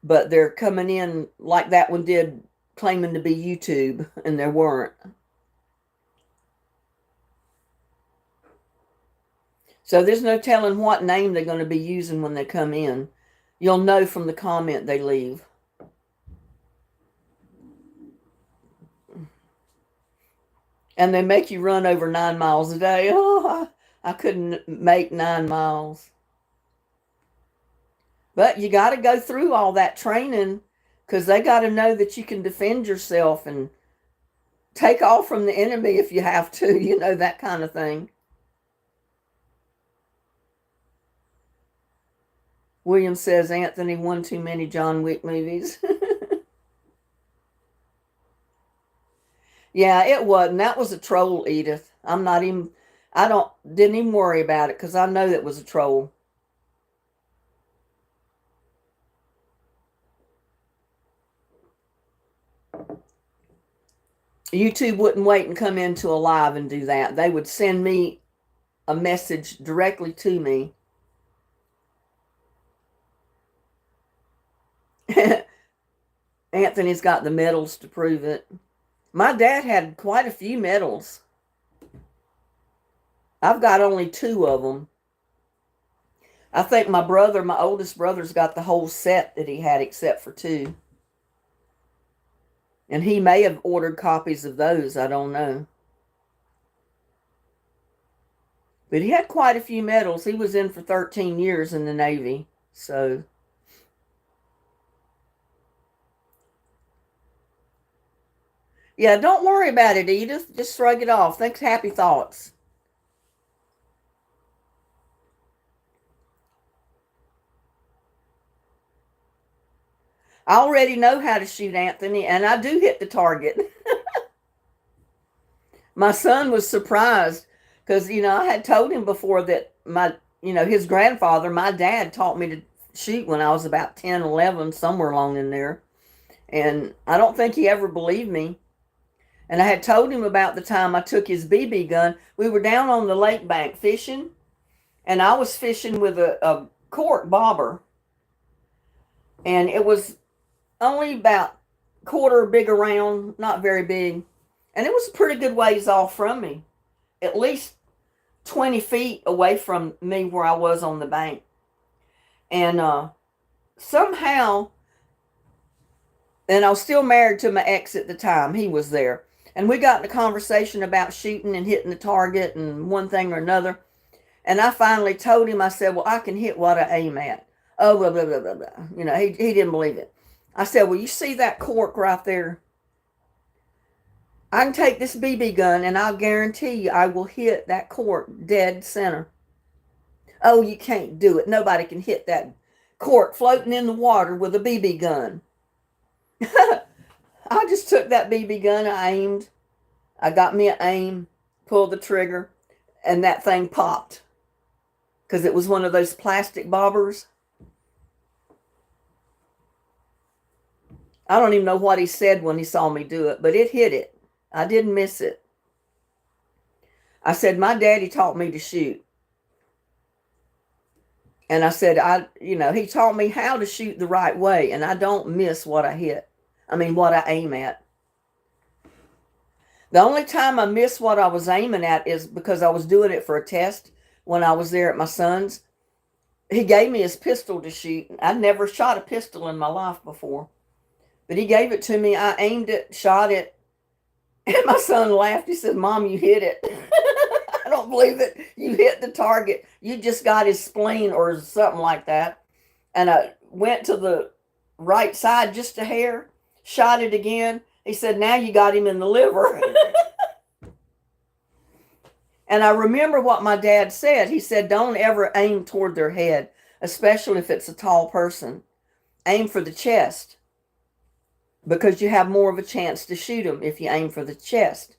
[SPEAKER 1] but they're coming in like that one did, claiming to be YouTube, and they weren't. So there's no telling what name they're going to be using when they come in. You'll know from the comment they leave. And they make you run over 9 miles a day. Oh, I couldn't make 9 miles. But you got to go through all that training, because they got to know that you can defend yourself and take off from the enemy if you have to, that kind of thing. William says, Anthony, one too many John Wick movies. Yeah, it wasn't. That was a troll, Edith. Didn't even worry about it, because I know that was a troll. YouTube wouldn't wait and come into a live and do that. They would send me a message directly to me. Anthony's got the medals to prove it. My dad had quite a few medals. I've got only 2 of them. I think my oldest brother's got the whole set that he had except for 2. And he may have ordered copies of those, I don't know. But he had quite a few medals. He was in for 13 years in the Navy, so... Yeah, don't worry about it, Edith. Just shrug it off. Think happy thoughts. I already know how to shoot, Anthony, and I do hit the target. My son was surprised because, I had told him before that his grandfather, my dad, taught me to shoot when I was about 10, 11, somewhere along in there. And I don't think he ever believed me. And I had told him about the time I took his BB gun. We were down on the lake bank fishing, and I was fishing with a cork bobber. And it was only about quarter big around, not very big. And it was a pretty good ways off from me, at least 20 feet away from me where I was on the bank. And somehow, and I was still married to my ex at the time, he was there. And we got in a conversation about shooting and hitting the target and one thing or another. And I finally told him, I said, well, I can hit what I aim at. Oh, blah, blah, blah, blah, blah. He didn't believe it. I said, well, you see that cork right there? I can take this BB gun and I'll guarantee you I will hit that cork dead center. Oh, you can't do it. Nobody can hit that cork floating in the water with a BB gun. I just took that BB gun, I aimed, I got me an aim, pulled the trigger, and that thing popped. Because it was one of those plastic bobbers. I don't even know what he said when he saw me do it, but it hit it. I didn't miss it. I said, my daddy taught me to shoot. And I said, he taught me how to shoot the right way, and I don't miss what I hit. What I aim at. The only time I missed what I was aiming at is because I was doing it for a test when I was there at my son's. He gave me his pistol to shoot. I'd never shot a pistol in my life before. But he gave it to me. I aimed it, shot it, and my son laughed. He said, Mom, you hit it. I don't believe it. You hit the target. You just got his spleen or something like that. And I went to the right side just a hair. Shot it again. He said, now you got him in the liver. And I remember what my dad said. He said, don't ever aim toward their head, especially if it's a tall person. Aim for the chest, because you have more of a chance to shoot them if you aim for the chest.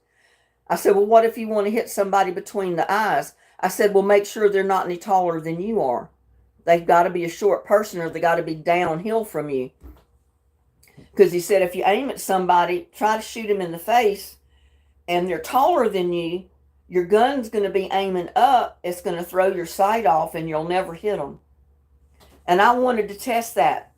[SPEAKER 1] I said, well, what if you want to hit somebody between the eyes? I said, well, make sure they're not any taller than you are. They've got to be a short person, or they got to be downhill from you. Because he said, if you aim at somebody, try to shoot them in the face, and they're taller than you, your gun's going to be aiming up. It's going to throw your sight off, and you'll never hit them. And I wanted to test that.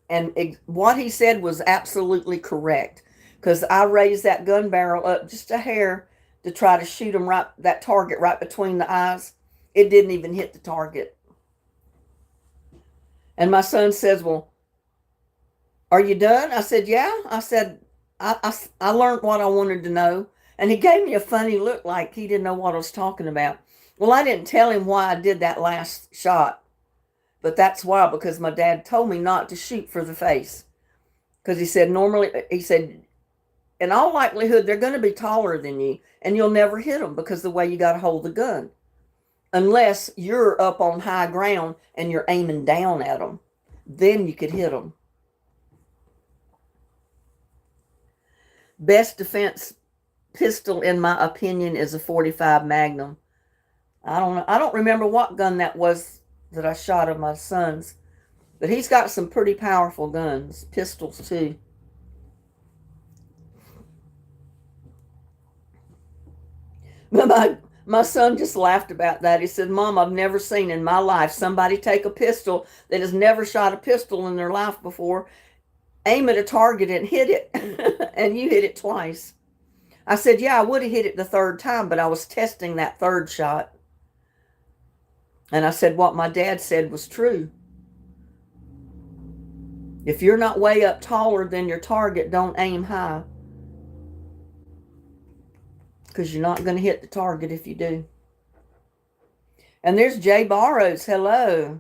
[SPEAKER 1] And what he said was absolutely correct. Because I raised that gun barrel up just a hair to try to shoot him that target right between the eyes. It didn't even hit the target. And my son says, well, are you done? I said, yeah. I said, I learned what I wanted to know. And he gave me a funny look like he didn't know what I was talking about. Well, I didn't tell him why I did that last shot. But that's why, because my dad told me not to shoot for the face. Because he said, in all likelihood, they're going to be taller than you. And you'll never hit them because the way you got to hold the gun. Unless you're up on high ground and you're aiming down at them. Then you could hit them. Best defense pistol, in my opinion, is a .45 Magnum. I don't remember what gun that was that I shot of my son's, but he's got some pretty powerful guns, pistols too. But my son just laughed about that. He said, Mom, I've never seen in my life somebody take a pistol that has never shot a pistol in their life before, aim at a target and hit it, and you hit it twice. I said, yeah, I would have hit it the third time, but I was testing that third shot. And I said, what my dad said was true. If you're not way up taller than your target, don't aim high. Because you're not going to hit the target if you do. And there's Jay Barrows. Hello.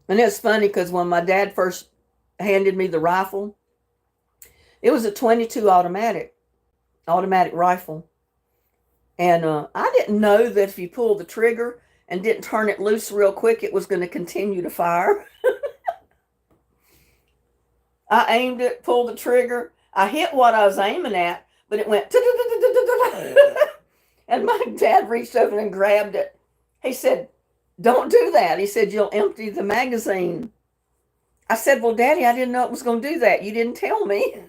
[SPEAKER 1] And it's funny because when my dad first handed me the rifle, it was a 22 automatic rifle. And I didn't know that if you pulled the trigger and didn't turn it loose real quick, it was going to continue to fire. I aimed it, pulled the trigger. I hit what I was aiming at, but it went and my dad reached over and grabbed it. He said, don't do that. He said, you'll empty the magazine. I said, well, Daddy, I didn't know it was going to do that. You didn't tell me.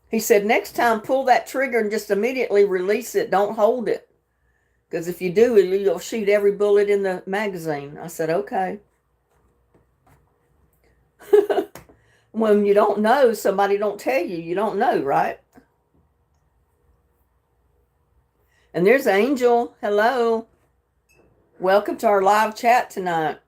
[SPEAKER 1] He said, next time, pull that trigger and just immediately release it. Don't hold it. Because if you do, you'll shoot every bullet in the magazine. I said, okay. When you don't know, somebody don't tell you. You don't know, right? And there's Angel. Hello. Welcome to our live chat tonight.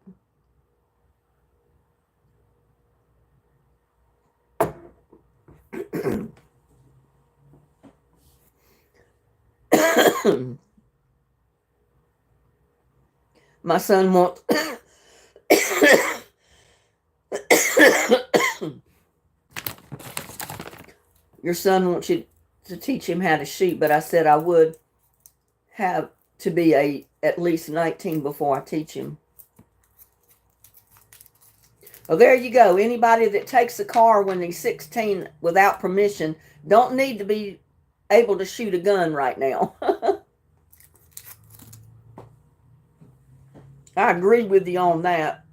[SPEAKER 1] My son wants your son wants you to teach him how to shoot, but I said I would have to be at least 19 before I teach him. Well, there you go. Anybody that takes a car when he's 16 without permission don't need to be able to shoot a gun right now. I agree with you on that.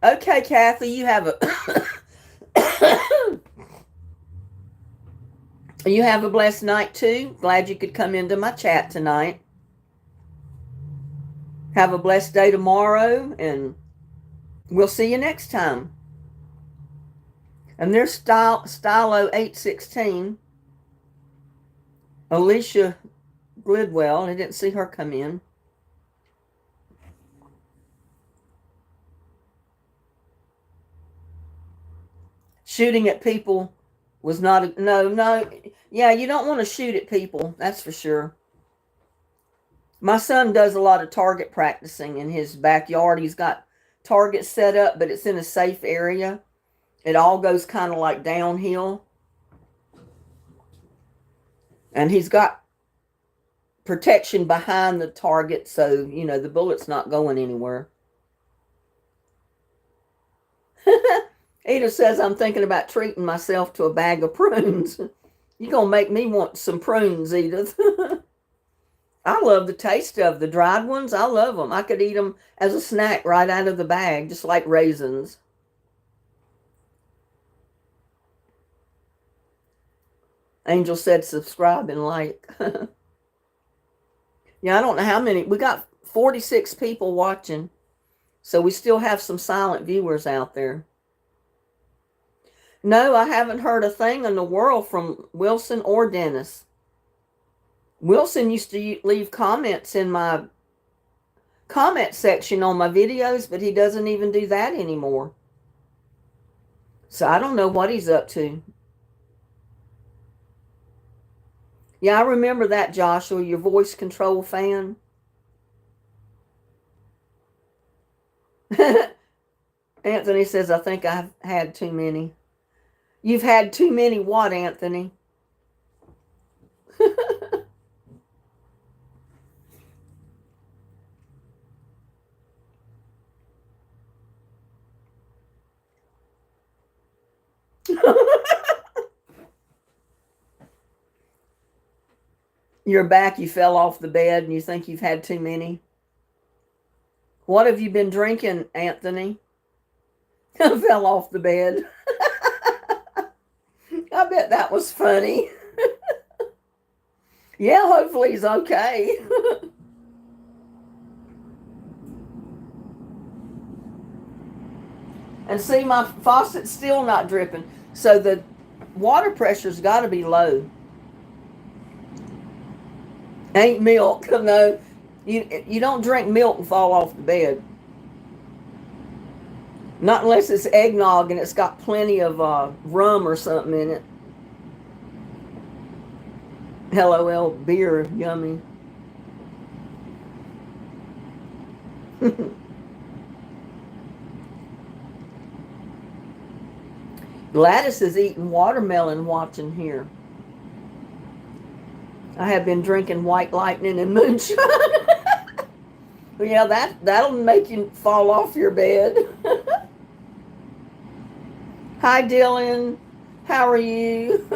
[SPEAKER 1] Okay, Kathy, you have a you have a blessed night too. Glad you could come into my chat tonight. Have a blessed day tomorrow, and we'll see you next time. And there's Stylo 816. Alicia Glidwell. I didn't see her come in. Shooting at people was not no. Yeah, you don't want to shoot at people. That's for sure. My son does a lot of target practicing in his backyard. He's got targets set up, but it's in a safe area. It all goes kind of like downhill. And he's got protection behind the target, so, you know, the bullet's not going anywhere. Edith says, I'm thinking about treating myself to a bag of prunes. You're going to make me want some prunes, Edith. I love the taste of the dried ones. I love them. I could eat them as a snack right out of the bag, just like raisins. Angel said subscribe and like. Yeah, I don't know how many. We got 46 people watching. So we still have some silent viewers out there. No, I haven't heard a thing in the world from Wilson or Dennis. Wilson used to leave comments in my comment section on my videos, but he doesn't even do that anymore. So I don't know what he's up to. Yeah, I remember that, Joshua, your voice control fan. Anthony says, I think I've had too many. You've had too many what, Anthony? You're back, you fell off the bed and you think you've had too many. What have you been drinking, Anthony? Fell off the bed. I bet that was funny. Yeah, hopefully he's okay. And see, my faucet's still not dripping. So the water pressure's got to be low. Ain't milk. No, you don't drink milk and fall off the bed. Not unless it's eggnog and it's got plenty of rum or something in it. LOL, beer, yummy. Gladys is eating watermelon watching here. I have been drinking White Lightning and moonshine. Yeah, that'll make you fall off your bed. Hi, Dylan. How are you?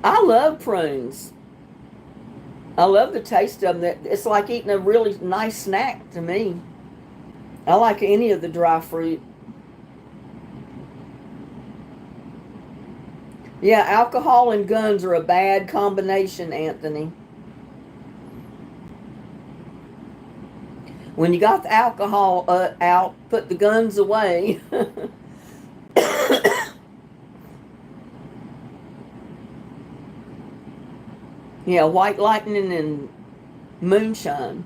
[SPEAKER 1] I love prunes. I love the taste of them. It's like eating a really nice snack to me. I like any of the dry fruit. Yeah, alcohol and guns are a bad combination, Anthony. When you got the alcohol out, put the guns away. Yeah, White Lightning and moonshine.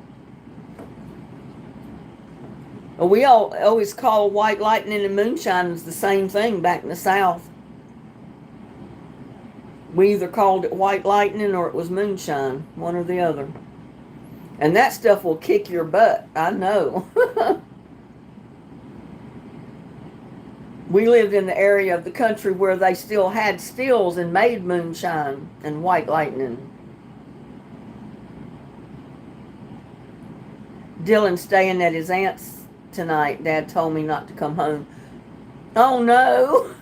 [SPEAKER 1] We all always call White Lightning and moonshine the same thing back in the South. We either called it White Lightning or it was moonshine, one or the other. And that stuff will kick your butt, I know. We lived in the area of the country where they still had stills and made moonshine and White Lightning. Dylan's staying at his aunt's tonight. Dad told me not to come home. Oh no.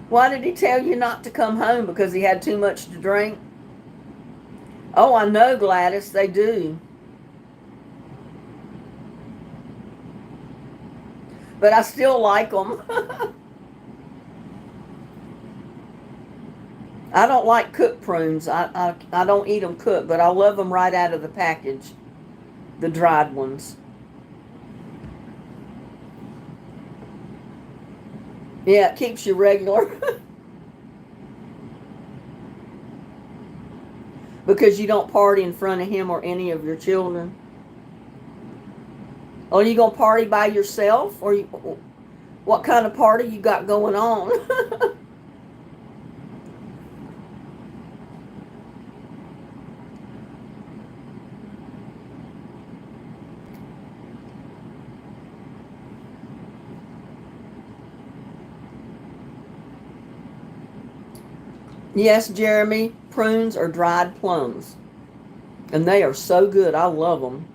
[SPEAKER 1] Why did he tell you not to come home? Because he had too much to drink? Oh, I know, Gladys, they do. But I still like them. I don't like cooked prunes. I don't eat them cooked, but I love them right out of the package, the dried ones. Yeah, it keeps you regular. Because you don't party in front of him or any of your children. Oh, you gonna party by yourself? Or what kind of party you got going on? Yes, Jeremy, prunes are dried plums. And they are so good. I love them.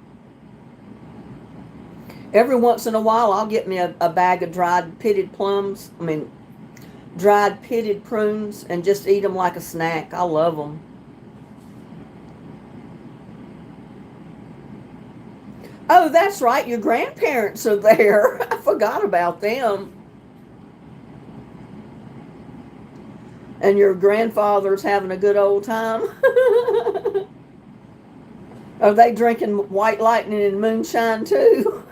[SPEAKER 1] Every once in a while, I'll get me a bag of dried pitted plums. Dried pitted prunes and just eat them like a snack. I love them. Oh, that's right. Your grandparents are there. I forgot about them. And your grandfather's having a good old time. Are they drinking White Lightning and moonshine too?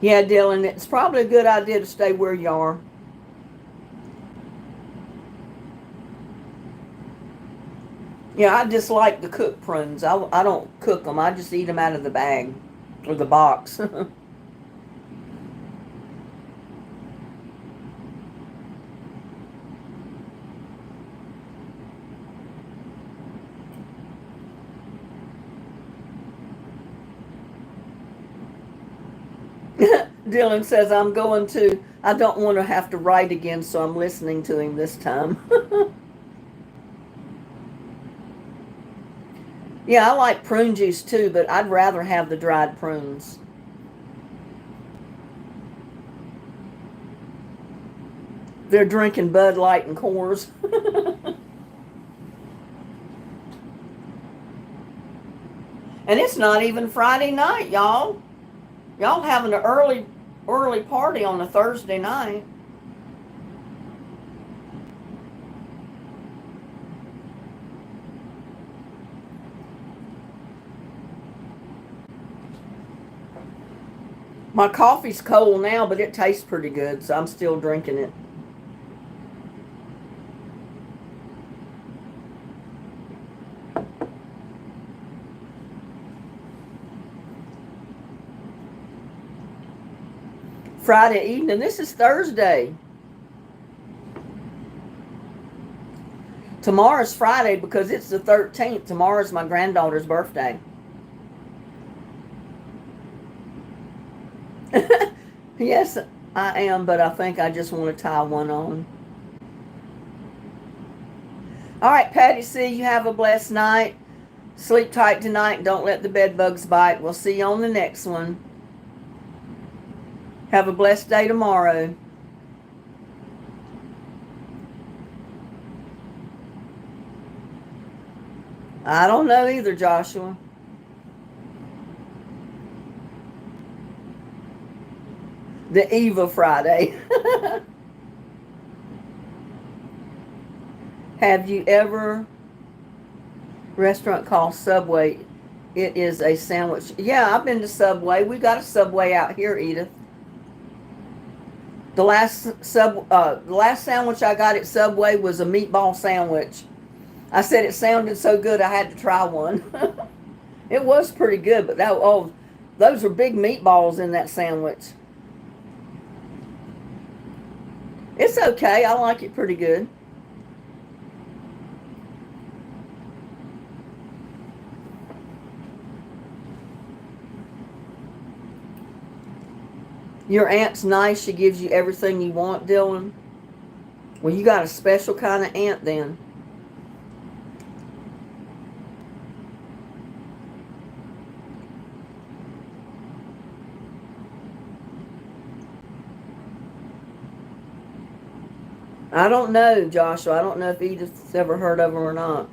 [SPEAKER 1] Yeah, Dylan, it's probably a good idea to stay where you are. Yeah, I dislike the cooked prunes. I don't cook them. I just eat them out of the bag or the box. Dylan says, I don't want to have to write again, so I'm listening to him this time. Yeah, I like prune juice too, but I'd rather have the dried prunes. They're drinking Bud Light and Coors. And it's not even Friday night, y'all. Y'all having an early party on a Thursday night. My coffee's cold now, but it tastes pretty good, so I'm still drinking it. Friday evening. This is Thursday. Tomorrow's Friday because it's the 13th. Tomorrow's my granddaughter's birthday. Yes, I am, but I think I just want to tie one on. All right, Patty C, you have a blessed night. Sleep tight tonight. Don't let the bed bugs bite. We'll see you on the next one. Have a blessed day tomorrow. I don't know either, Joshua. The Eva Friday. Have you ever restaurant called Subway? It is a sandwich. Yeah, I've been to Subway. We got a Subway out here, Edith. The last sandwich I got at Subway was a meatball sandwich. I said it sounded so good I had to try one. It was pretty good, but those were big meatballs in that sandwich. It's okay. I like it pretty good. Your aunt's nice. She gives you everything you want, Dylan. Well, you got a special kind of aunt then. I don't know, Joshua. I don't know if Edith's ever heard of them or not.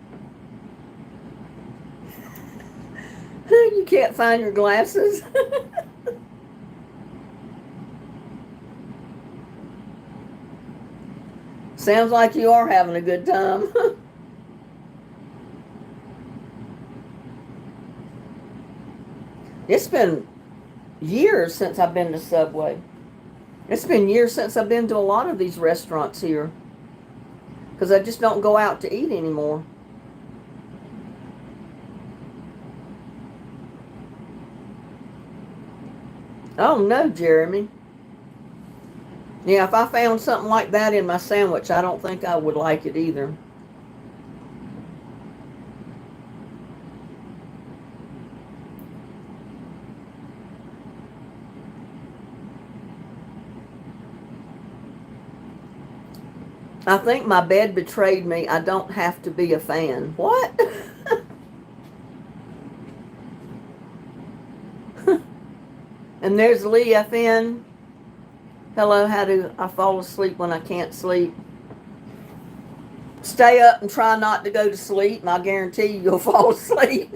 [SPEAKER 1] You can't find your glasses? Sounds like you are having a good time. It's been years since I've been to Subway. It's been years since I've been to a lot of these restaurants here. Because I just don't go out to eat anymore. Oh no, Jeremy. Yeah, if I found something like that in my sandwich, I don't think I would like it either. I think my bed betrayed me. I don't have to be a fan. What? And there's Lee FN. Hello, how do I fall asleep when I can't sleep? Stay up and try not to go to sleep, and I guarantee you'll fall asleep.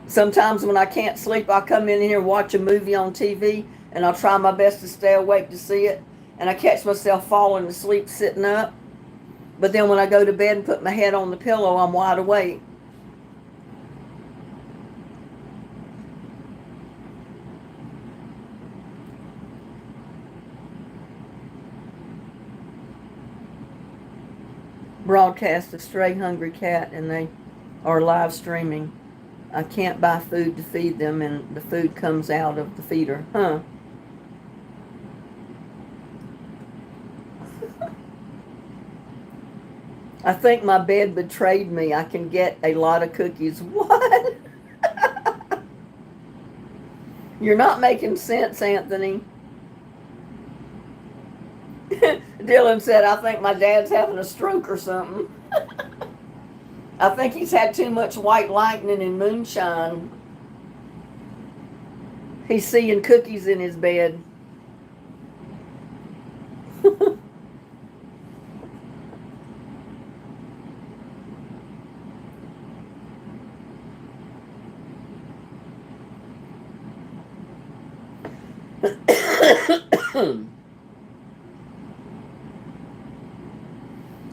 [SPEAKER 1] Sometimes when I can't sleep, I'll come in here, watch a movie on TV, and I'll try my best to stay awake to see it. And I catch myself falling asleep sitting up. But then when I go to bed and put my head on the pillow, I'm wide awake. Broadcast a stray hungry cat, and they are live streaming. I can't buy food to feed them, and the food comes out of the feeder. Huh. I think my bed betrayed me. I can get a lot of cookies. What? You're not making sense, Anthony. Dylan said, I think my dad's having a stroke or something. I think he's had too much white lightning and moonshine. He's seeing cookies in his bed.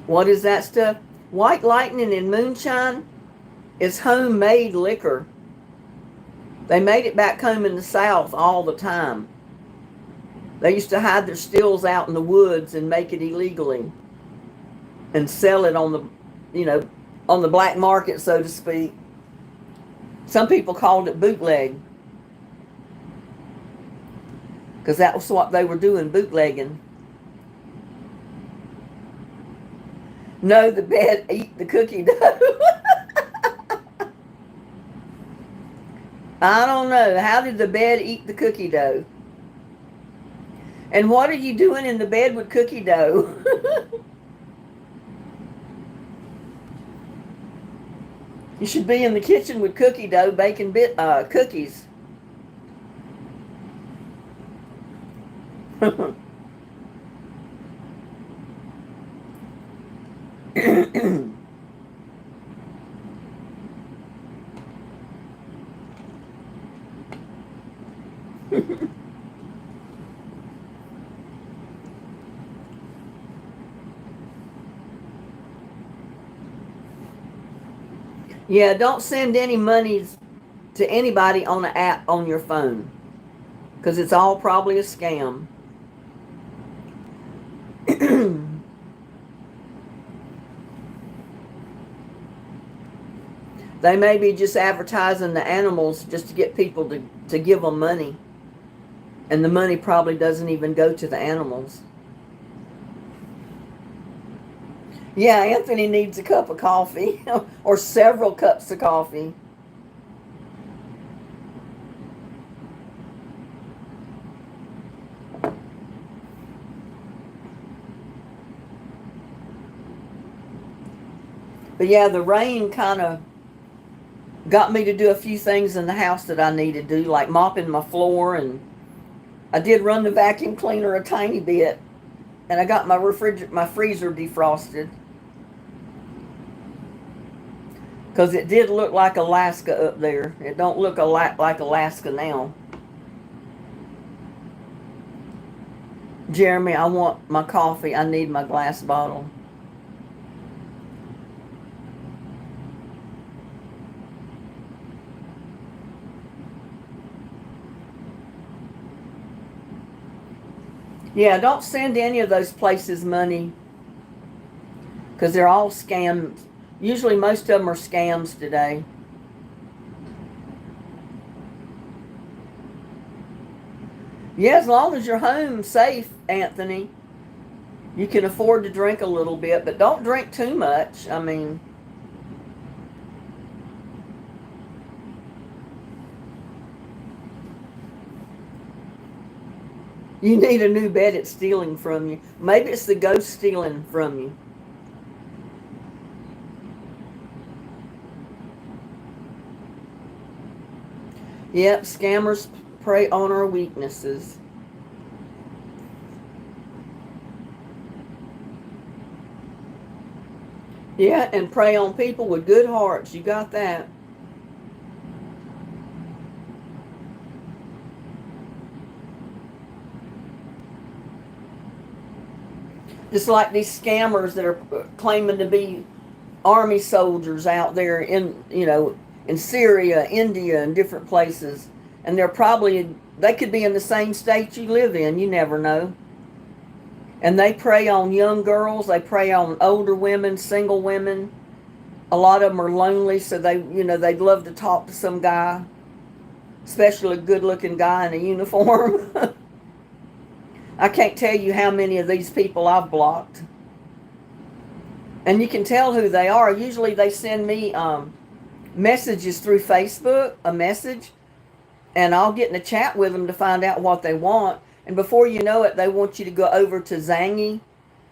[SPEAKER 1] What is that stuff? White lightning and moonshine is homemade liquor. They made it back home in the South all the time. They used to hide their stills out in the woods and make it illegally and sell it on the black market, so to speak. Some people called it bootleg because that was what they were doing, bootlegging. No, the bed eat the cookie dough. I don't know. How did the bed eat the cookie dough? And what are you doing in the bed with cookie dough? You should be in the kitchen with cookie dough baking cookies. Yeah, don't send any money to anybody on an app on your phone because it's all probably a scam. They may be just advertising the animals just to get people to give them money. And the money probably doesn't even go to the animals. Yeah, Anthony needs a cup of coffee or several cups of coffee. But yeah, the rain kind of got me to do a few things in the house that I needed to do, like mopping my floor, and I did run the vacuum cleaner a tiny bit, and I got my freezer defrosted because it did look like Alaska up there. It don't look like Alaska now. Jeremy, I want my coffee. I need my glass bottle. Yeah, don't send any of those places money because they're all scams. Usually most of them are scams today. Yeah, as long as you're home safe, Anthony, you can afford to drink a little bit, but don't drink too much. I mean, you need a new bed. It's stealing from you. Maybe it's the ghost stealing from you. Yep, scammers prey on our weaknesses. Yeah, and prey on people with good hearts. You got that. Just like these scammers that are claiming to be army soldiers out there in Syria, India, and different places. And they could be in the same state you live in. You never know. And they prey on young girls. They prey on older women, single women. A lot of them are lonely, so they'd love to talk to some guy, especially a good-looking guy in a uniform. I can't tell you how many of these people I've blocked. And you can tell who they are. Usually they send me messages through Facebook, a message, and I'll get in a chat with them to find out what they want. And before you know it, they want you to go over to Zangy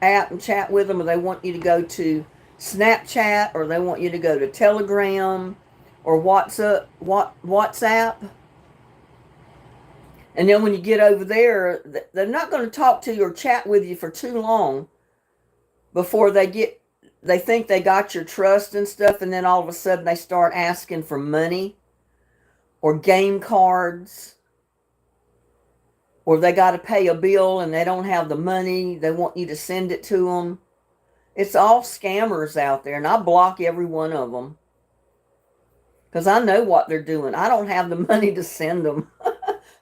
[SPEAKER 1] app and chat with them, or they want you to go to Snapchat, or they want you to go to Telegram or WhatsApp. And then when you get over there, they're not going to talk to you or chat with you for too long before they think they got your trust and stuff, and then all of a sudden they start asking for money or game cards, or they got to pay a bill and they don't have the money. They want you to send it to them. It's all scammers out there, and I block every one of them because I know what they're doing. I don't have the money to send them.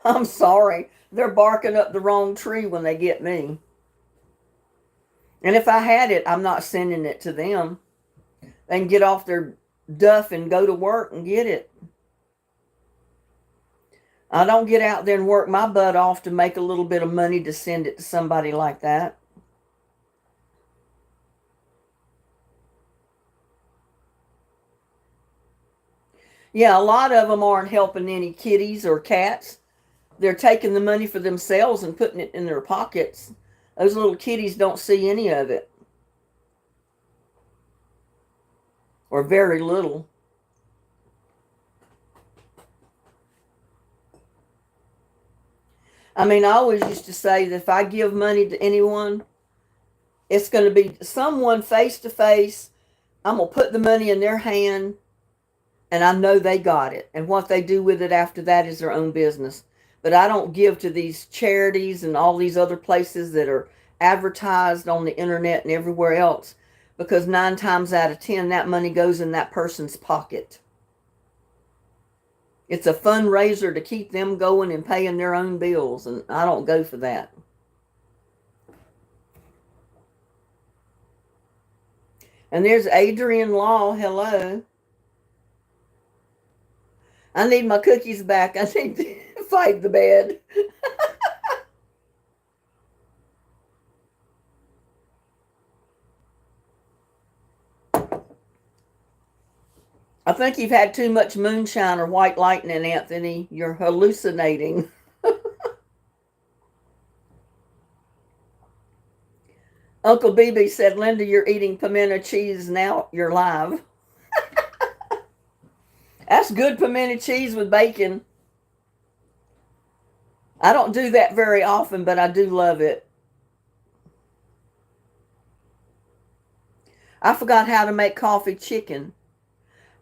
[SPEAKER 1] I'm sorry. They're barking up the wrong tree when they get me. And if I had it, I'm not sending it to them. They can get off their duff and go to work and get it. I don't get out there and work my butt off to make a little bit of money to send it to somebody like that. Yeah, a lot of them aren't helping any kitties or cats. They're taking the money for themselves and putting it in their pockets. Those little kitties don't see any of it. Or very little. I mean, I always used to say that if I give money to anyone, it's going to be someone face to face. I'm going to put the money in their hand, and I know they got it. And what they do with it after that is their own business. But I don't give to these charities and all these other places that are advertised on the internet and everywhere else, because 9 times out of 10, that money goes in that person's pocket. It's a fundraiser to keep them going and paying their own bills, and I don't go for that. And there's Adrian Law. Hello. I need my cookies back. I need to fight the bed. I think you've had too much moonshine or white lightning, Anthony. You're hallucinating. Uncle BB said, Linda, you're eating pimento cheese now. You're live. That's good pimento cheese with bacon. I don't do that very often, but I do love it. I forgot how to make coffee chicken.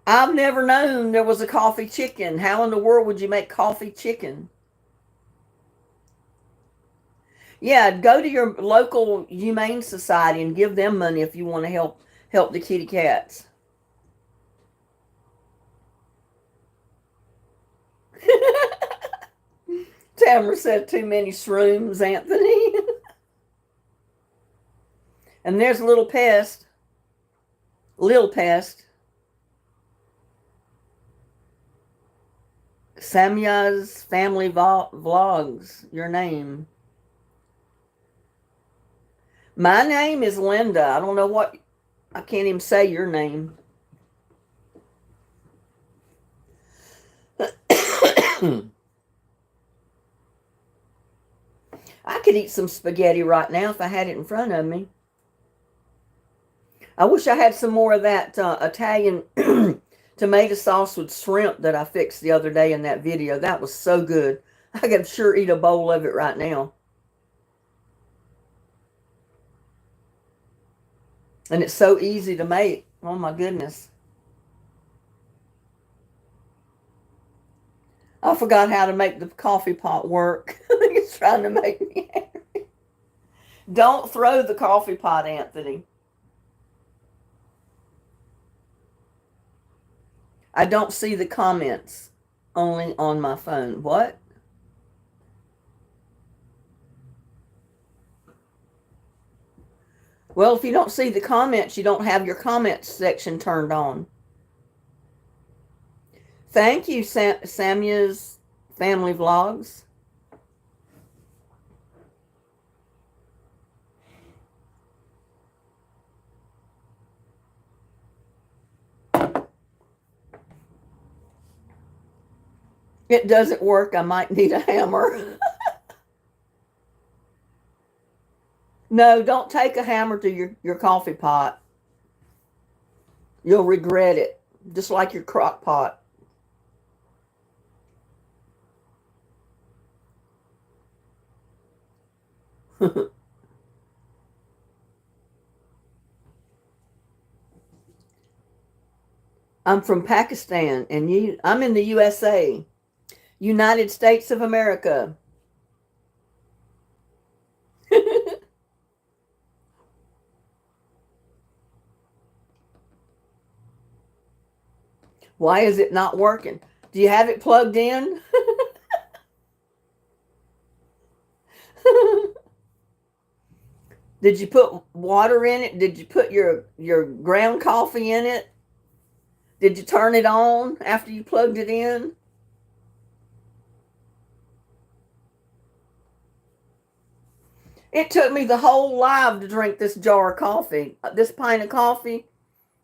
[SPEAKER 1] I've never known there was a coffee chicken. How in the world would you make coffee chicken? Yeah, go to your local humane society and give them money if you want to help the kitty cats. Tamara said too many shrooms, Anthony. And there's Little Pest. Lil Pest. Samya's Family Vlogs. Your name. My name is Linda. I don't know what... I can't even say your name. I could eat some spaghetti right now if I had it in front of me. I wish I had some more of that Italian tomato sauce with shrimp that I fixed the other day in that video. That was so good. I could sure eat a bowl of it right now. And it's so easy to make. Oh my goodness. I forgot how to make the coffee pot work. It's trying to make me angry. Don't throw the coffee pot, Anthony. I don't see the comments, only on my phone. What? Well, if you don't see the comments, you don't have your comments section turned on. Thank you, Samya's Family Vlogs. It doesn't work. I might need a hammer. No, don't take a hammer to your coffee pot. You'll regret it, just like your crock pot. I'm from Pakistan, and I'm in the USA, United States of America. Why is it not working? Do you have it plugged in? Did you put water in it? Did you put your ground coffee in it? Did you turn it on after you plugged it in? It took me the whole life to drink this jar of coffee, this pint of coffee.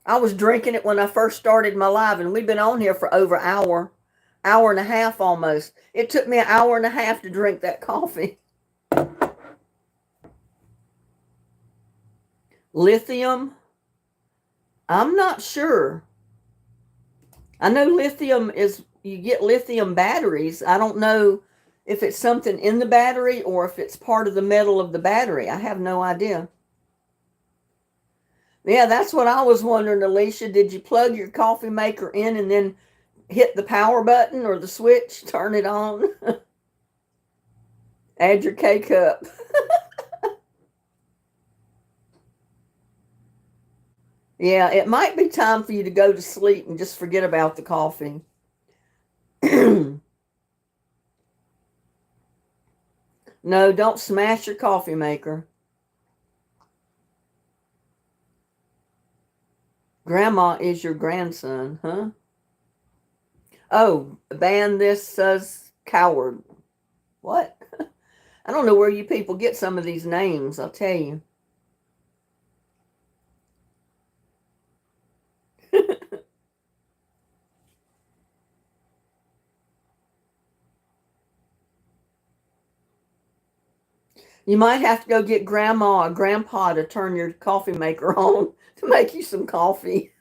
[SPEAKER 1] I was drinking it when I first started my live, and we've been on here for over an hour and a half almost. It took me an hour and a half to drink that coffee. Lithium? I'm not sure. I know lithium is, you get lithium batteries. I don't know if it's something in the battery or if it's part of the metal of the battery. I have no idea. Yeah, that's what I was wondering, Alicia. Did you plug your coffee maker in and then hit the power button or the switch, turn it on? Add your K cup. Yeah, it might be time for you to go to sleep and just forget about the coffee. No, don't smash your coffee maker. Grandma is your grandson, huh? Oh, ban this says coward. What? I don't know where you people get some of these names, I'll tell you. You might have to go get grandma or grandpa to turn your coffee maker on to make you some coffee.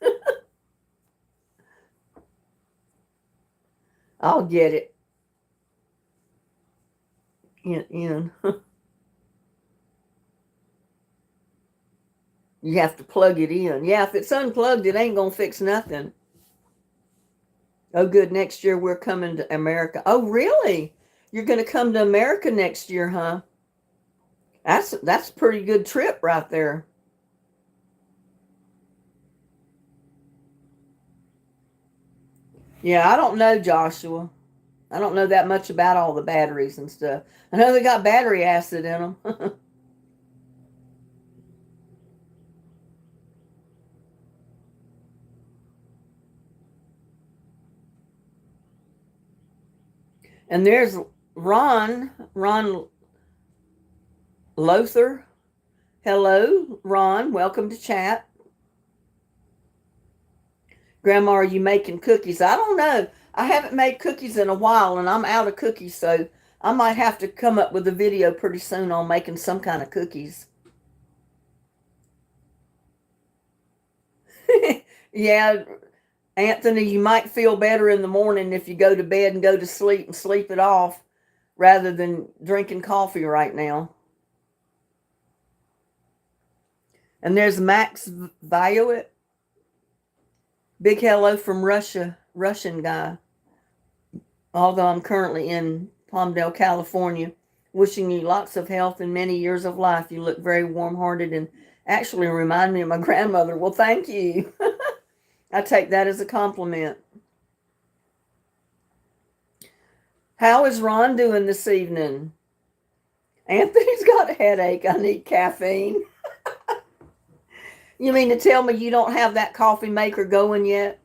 [SPEAKER 1] I'll get it. In. You have to plug it in. Yeah, if it's unplugged, it ain't going to fix nothing. Oh, good. Next year we're coming to America. Oh, really? You're going to come to America next year, huh? That's a pretty good trip right there. Yeah, I don't know, Joshua. I don't know that much about all the batteries and stuff. I know they got battery acid in them. And there's Ron Lothar. Hello, Ron. Welcome to chat. Grandma, are you making cookies? I don't know. I haven't made cookies in a while, and I'm out of cookies, so I might have to come up with a video pretty soon on making some kind of cookies. Yeah, Anthony, you might feel better in the morning if you go to bed and go to sleep and sleep it off rather than drinking coffee right now. And there's Max Violet. Big hello from Russia, Russian guy. Although I'm currently in Palmdale, California, wishing you lots of health and many years of life. You look very warm hearted and actually remind me of my grandmother. Well, thank you. I take that as a compliment. How is Ron doing this evening? Anthony's got a headache. I need caffeine. You mean to tell me you don't have that coffee maker going yet?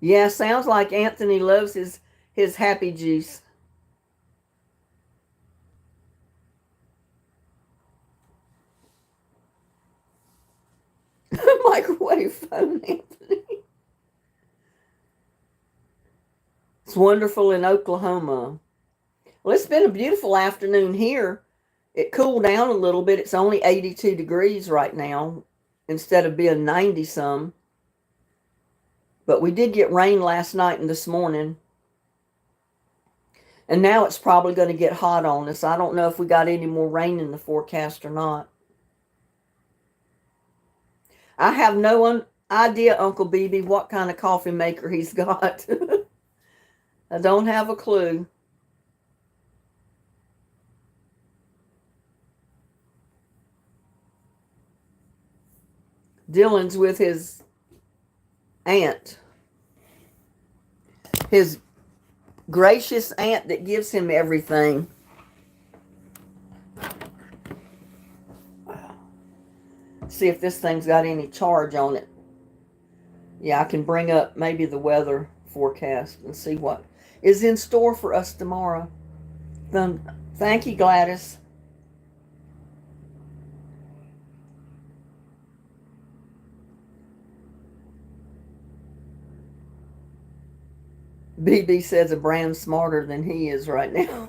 [SPEAKER 1] Yeah, sounds like Anthony loves his happy juice. Microwave phone, Anthony. It's wonderful in Oklahoma. Well, it's been a beautiful afternoon here. It cooled down a little bit. It's only 82 degrees right now instead of being 90 some. But we did get rain last night and this morning. And now it's probably going to get hot on us. I don't know if we got any more rain in the forecast or not. I have no idea, Uncle BB, what kind of coffee maker he's got. I don't have a clue. Dylan's with his aunt. His gracious aunt that gives him everything. See if this thing's got any charge on it. Yeah, I can bring up maybe the weather forecast and see what is in store for us tomorrow. Thank you, Gladys. BB says a brand smarter than he is right now.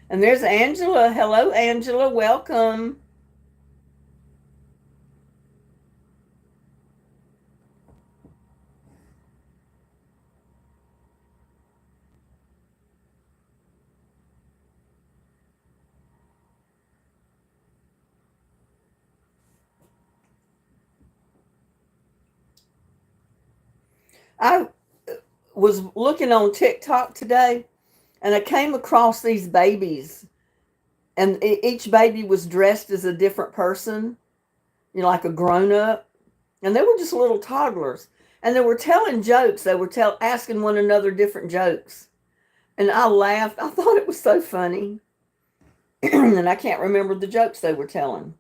[SPEAKER 1] And there's Angela. Hello, Angela. Welcome. I was looking on TikTok today and I came across these babies, and each baby was dressed as a different person, like a grown up, and they were just little toddlers, and they were telling jokes. They were asking one another different jokes, and I laughed. I thought it was so funny. And I can't remember the jokes they were telling.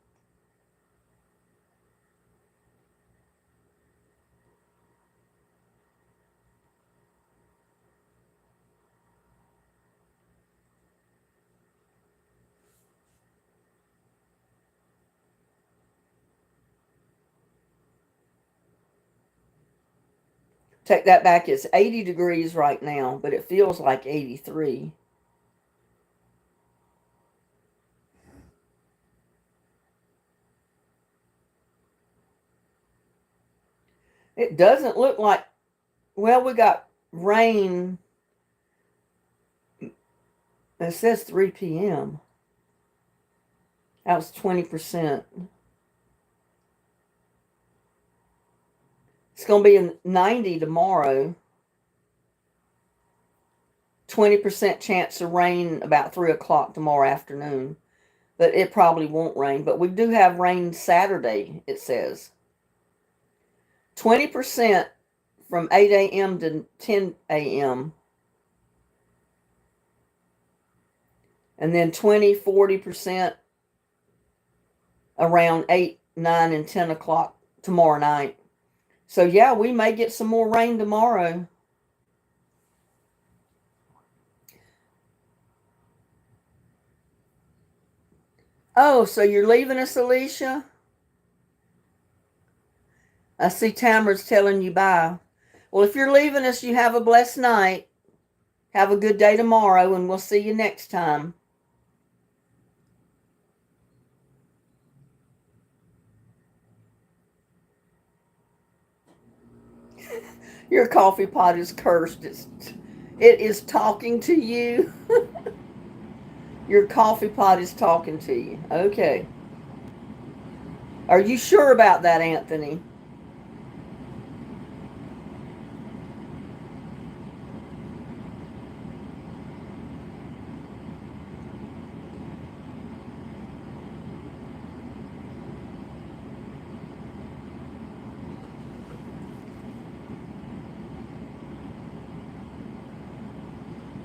[SPEAKER 1] Take that back. It's 80 degrees right now, but it feels like 83. It doesn't look like, well, we got rain. It says 3 p.m. That was 20%. It's going to be 90 tomorrow. 20% chance of rain about 3 o'clock tomorrow afternoon. But it probably won't rain. But we do have rain Saturday, it says. 20% from 8 a.m. to 10 a.m. And then 40% around 8, 9, and 10 o'clock tomorrow night. So, yeah, we may get some more rain tomorrow. Oh, so you're leaving us, Alicia? I see Tamara's telling you bye. Well, if you're leaving us, you have a blessed night. Have a good day tomorrow, and we'll see you next time. Your coffee pot is cursed. It is talking to you. Your coffee pot is talking to you. Okay. Are you sure about that, Anthony?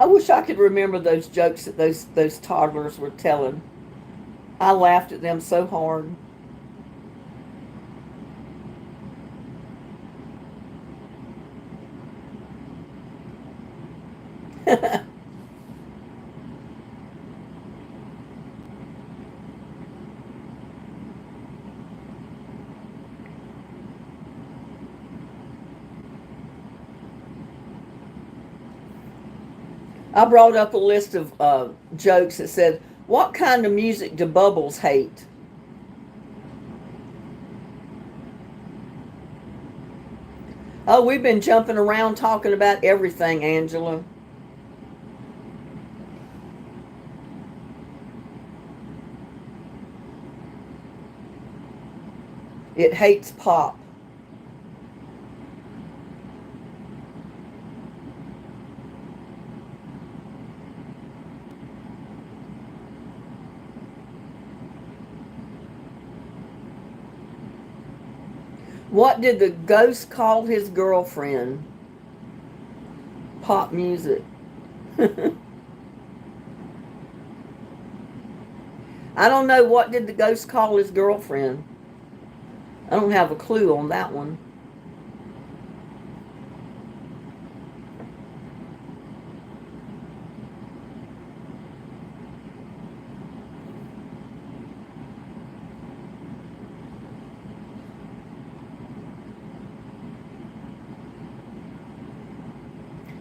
[SPEAKER 1] I wish I could remember those jokes that those toddlers were telling. I laughed at them so hard. I brought up a list of jokes that said, What kind of music do Bubbles hate? Oh, we've been jumping around talking about everything, Angela. It hates pop. What did the ghost call his girlfriend? Pop music. I don't know. What did the ghost call his girlfriend? I don't have a clue on that one.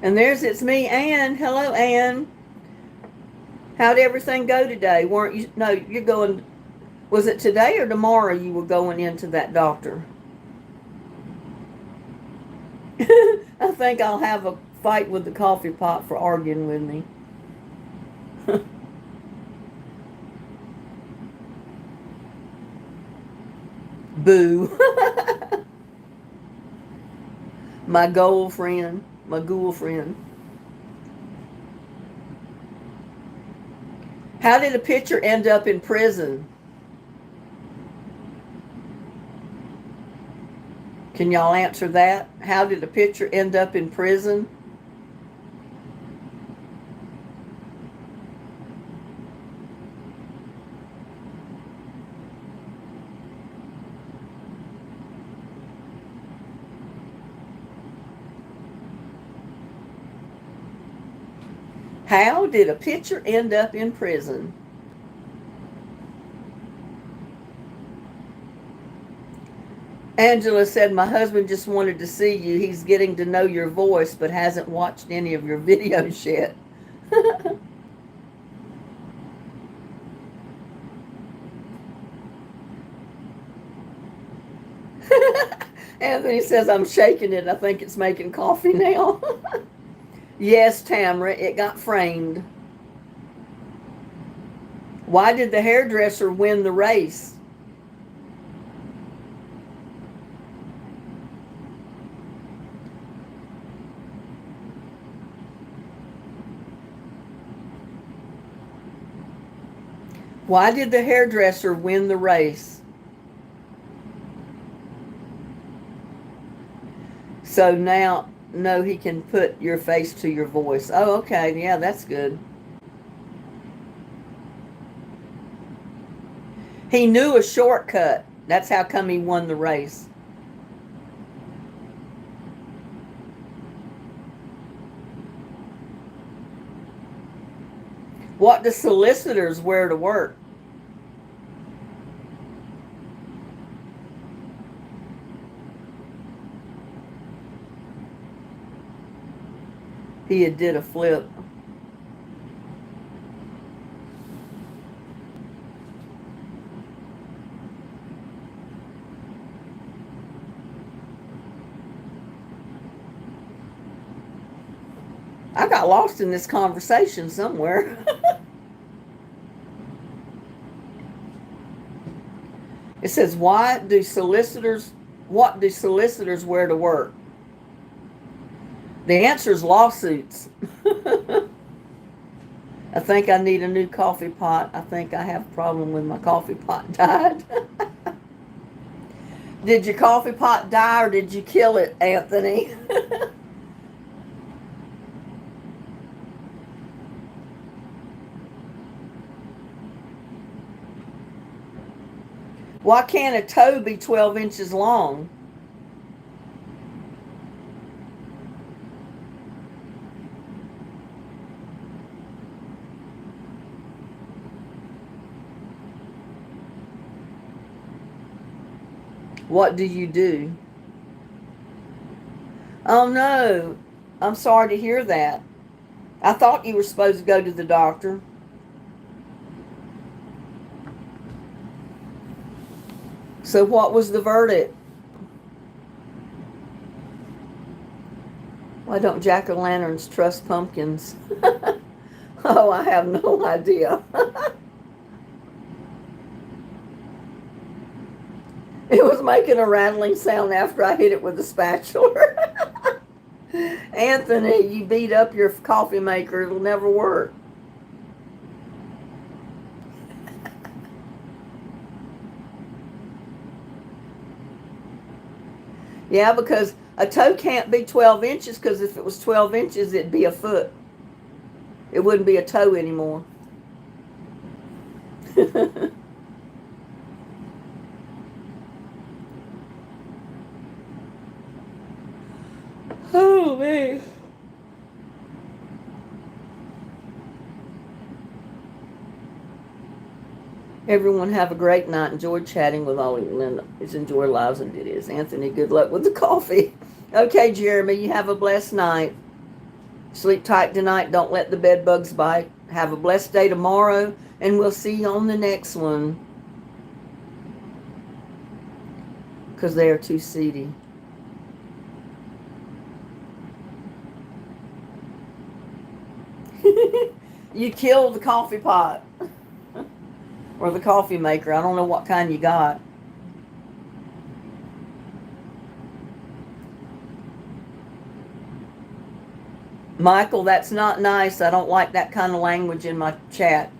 [SPEAKER 1] And it's me, Ann. Hello, Ann. How'd everything go today? Weren't you? No, you're going. Was it today or tomorrow you were going into that doctor? I think I'll have a fight with the coffee pot for arguing with me. Boo. My goal friend. My ghoul friend. How did a pitcher end up in prison? Can y'all answer that? How did a pitcher end up in prison? How did a pitcher end up in prison? Angela said, my husband just wanted to see you. He's getting to know your voice, but hasn't watched any of your videos yet. Anthony says, I'm shaking it. I think it's making coffee now. Yes, Tamara, it got framed. Why did the hairdresser win the race? Why did the hairdresser win the race? So now, no, he can put your face to your voice. Oh, okay. Yeah, that's good. He knew a shortcut. That's how come he won the race. What do solicitors wear to work? He did a flip. I got lost in this conversation somewhere. It says, what do solicitors wear to work? The answer is lawsuits. I think I need a new coffee pot. I think I have a problem with my coffee pot died. Did your coffee pot die or did you kill it, Anthony? Why can't a toe be 12 inches long? What do you do? Oh no, I'm sorry to hear that. I thought you were supposed to go to the doctor. So what was the verdict? Why don't jack-o'-lanterns trust pumpkins? Oh, I have no idea. It was making a rattling sound after I hit it with the spatula. Anthony, you beat up your coffee maker. It'll never work. Yeah, because a toe can't be 12 inches, because if it was 12 inches, it'd be a foot. It wouldn't be a toe anymore. Oh, man. Everyone have a great night. Enjoyed chatting with all of you. Linda, it's enjoy lives, and it is. Anthony, good luck with the coffee. Okay, Jeremy, you have a blessed night. Sleep tight tonight. Don't let the bed bugs bite. Have a blessed day tomorrow, and we'll see you on the next one. Because they are too seedy. You killed the coffee pot. Or the coffee maker. I don't know what kind you got. Michael, that's not nice. I don't like that kind of language in my chat.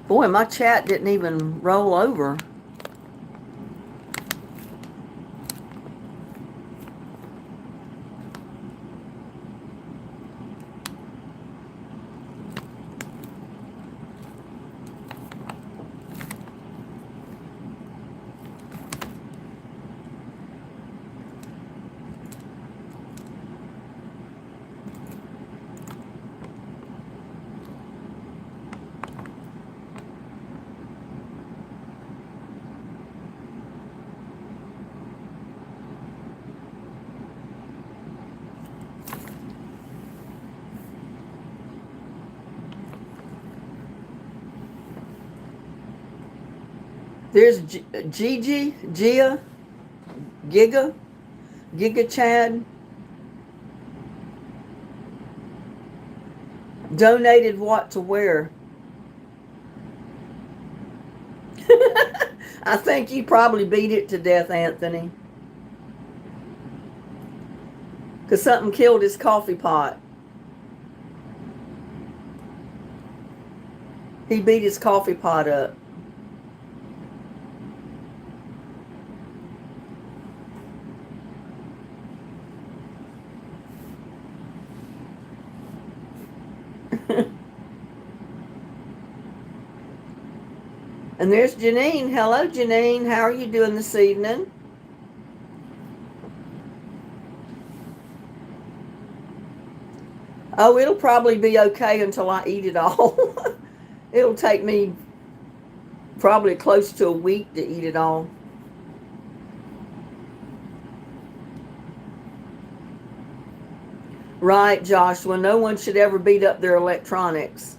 [SPEAKER 1] Boy, my chat didn't even roll over. There's Gigi, Gia, Giga, Giga Chad. Donated what to where? I think you probably beat it to death, Anthony. Because something killed his coffee pot. He beat his coffee pot up. And there's Janine. Hello, Janine. How are you doing this evening? Oh, it'll probably be okay until I eat it all. It'll take me probably close to a week to eat it all. Right, Joshua. No one should ever beat up their electronics.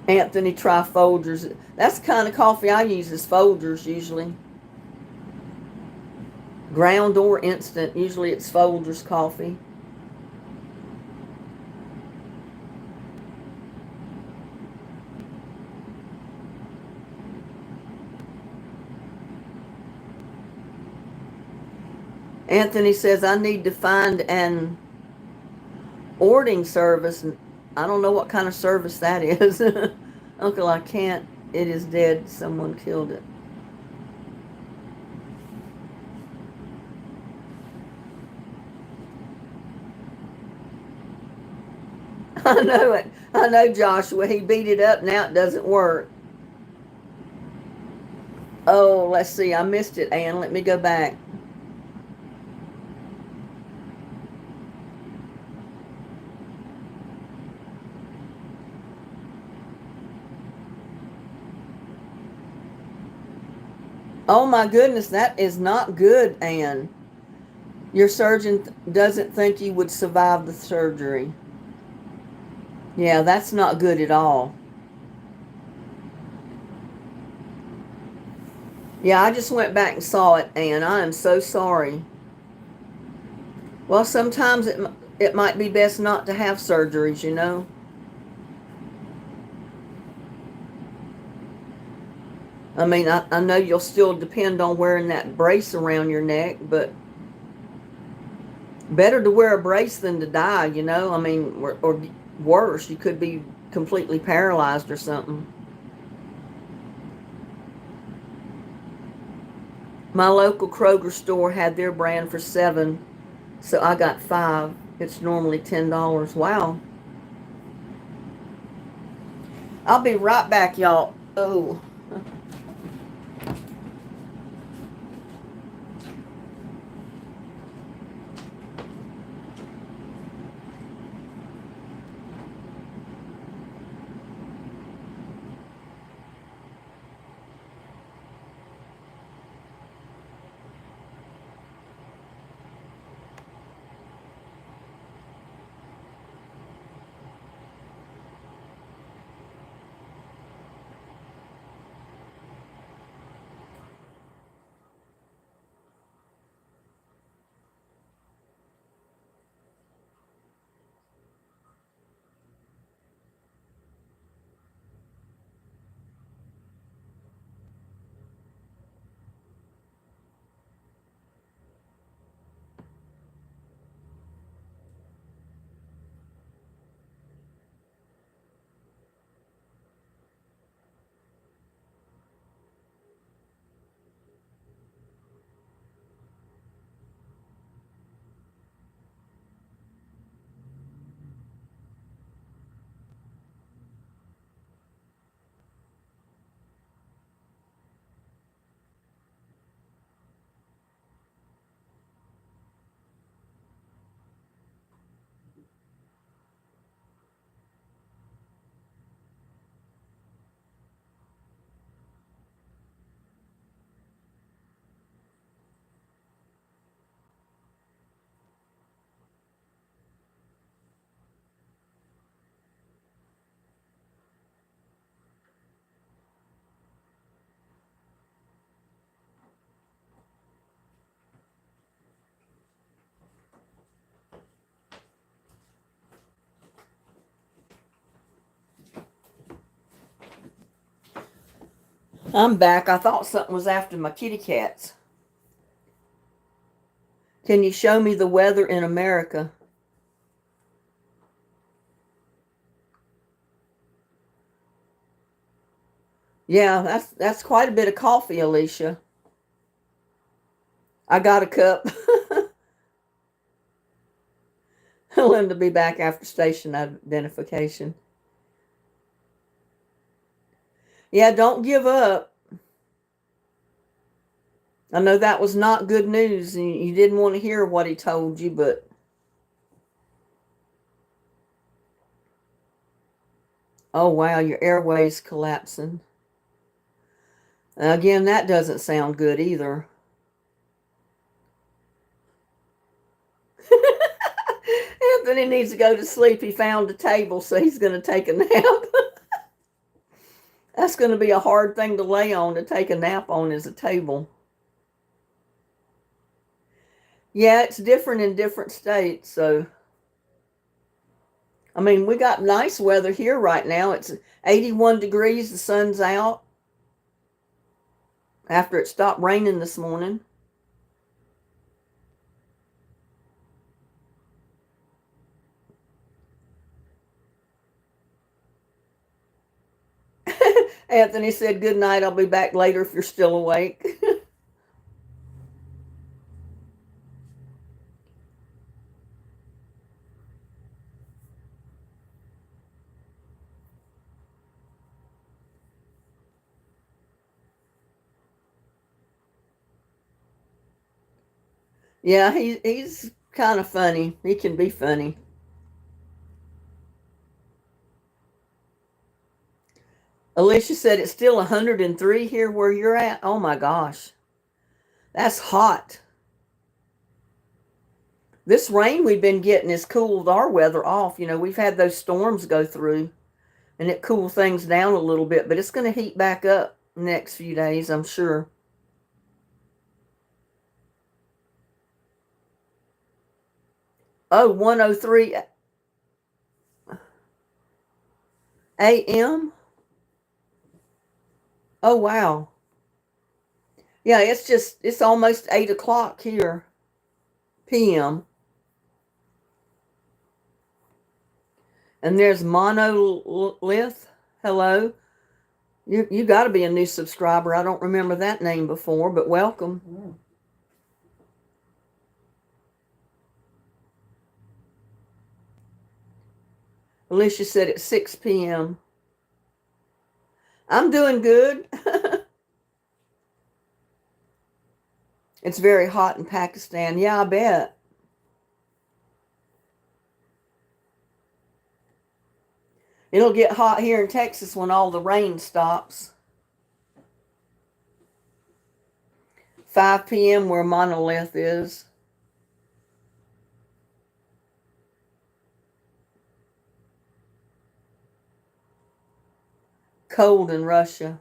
[SPEAKER 1] Anthony, try Folgers. That's the kind of coffee I use, is Folgers usually. Ground or instant. Usually it's Folgers coffee. Anthony says, I need to find an ordering service. I don't know what kind of service that is. Uncle, I can't. It is dead. Someone killed it. I know it. I know Joshua. He beat it up. Now it doesn't work. Oh, let's see. I missed it, Ann. Let me go back. Oh my goodness, that is not good, Ann. Your surgeon doesn't think you would survive the surgery. Yeah, that's not good at all. Yeah, I just went back and saw it, Ann. I am so sorry. Well, sometimes it might be best not to have surgeries, you know. I mean, I know you'll still depend on wearing that brace around your neck, but better to wear a brace than to die, you know. I mean, or worse, you could be completely paralyzed or something. My local Kroger store had their brand for 7, so I got 5. It's normally $10. Wow. I'll be right back, y'all. Oh. I'm back. I thought something was after my kitty cats. Can you show me the weather in America? Yeah, that's quite a bit of coffee, Alicia. I got a cup. Linda be back after station identification. Yeah, don't give up. I know that was not good news and you didn't want to hear what he told you, but oh wow, your airways collapsing. Again, that doesn't sound good either. Anthony needs to go to sleep. He found a table, so he's going to take a nap. That's going to be a hard thing to lay on to take a nap on is a table. Yeah, it's different in different states. So, I mean, we got nice weather here right now. It's 81 degrees. The sun's out after it stopped raining this morning. Anthony said, good night. I'll be back later if you're still awake. Yeah, he's kind of funny. He can be funny. Alicia said it's still 103 here where you're at. Oh my gosh. That's hot. This rain we've been getting has cooled our weather off. You know, we've had those storms go through and it cooled things down a little bit, but it's going to heat back up next few days, I'm sure. Oh, 103 a.m. Oh, wow. Yeah, it's almost 8 o'clock here, p.m. And there's Monolith. Hello. You got to be a new subscriber. I don't remember that name before, but welcome. Alicia said it's 6 p.m. I'm doing good. It's very hot in Pakistan. Yeah, I bet. It'll get hot here in Texas when all the rain stops. 5 p.m. where Monolith is. Cold in Russia.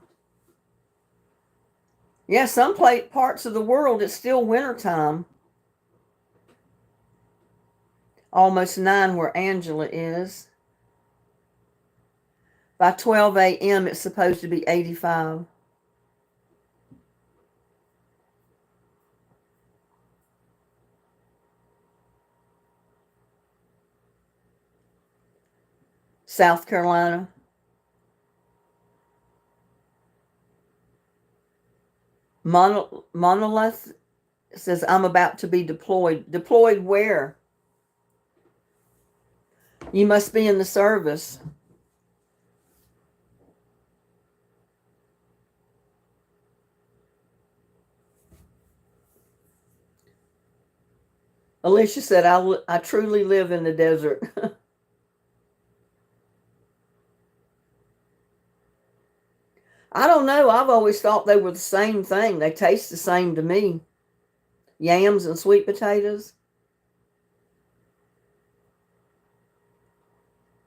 [SPEAKER 1] Yeah, some parts of the world it's still wintertime. Almost 9 where Angela is. By 12 a.m. it's supposed to be 85. South Carolina. Monolith says, I'm about to be deployed. Deployed where? You must be in the service. Alicia said, I truly live in the desert. I don't know. I've always thought they were the same thing. They taste the same to me. Yams and sweet potatoes.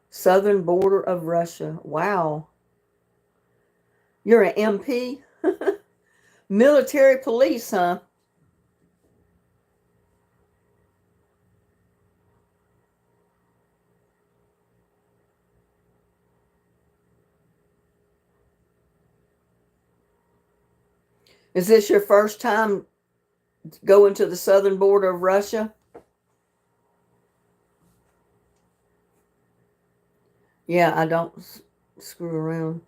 [SPEAKER 1] Southern border of Russia. Wow. You're an MP? Military police, huh? Is this your first time going to the southern border of Russia? Yeah, I don't screw around.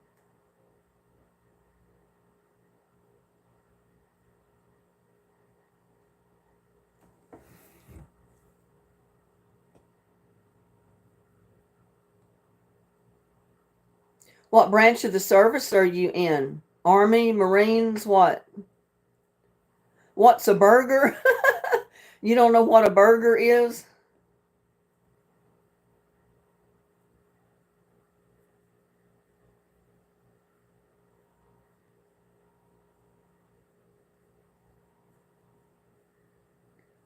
[SPEAKER 1] What branch of the service are you in? Army, Marines, what? What's a burger? You don't know what a burger is?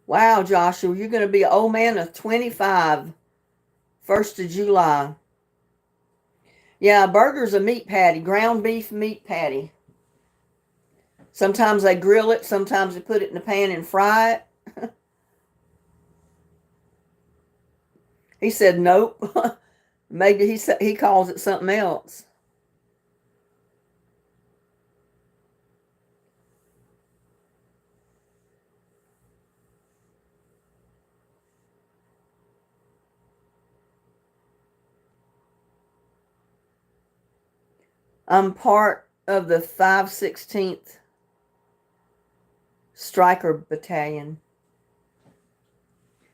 [SPEAKER 1] Wow, Joshua, you're going to be an old man of 25, 1st of July. Yeah, a burger's a meat patty, ground beef meat patty. Sometimes they grill it, sometimes they put it in the pan and fry it. He said nope. Maybe he calls it something else. I'm part of the 516th Striker Battalion.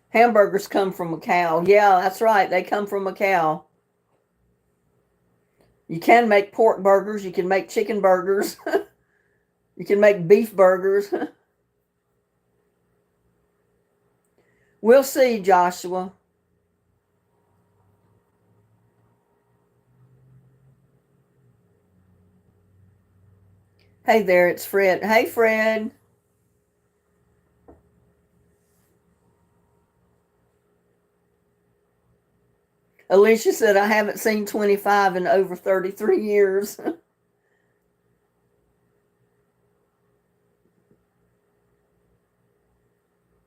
[SPEAKER 1] Hamburgers come from a cow. Yeah, that's right. They come from a cow. You can make pork burgers. You can make chicken burgers. You can make beef burgers. We'll see, Joshua. Hey there, it's Fred. Hey, Fred. Alicia said, I haven't seen 25 in over 33 years.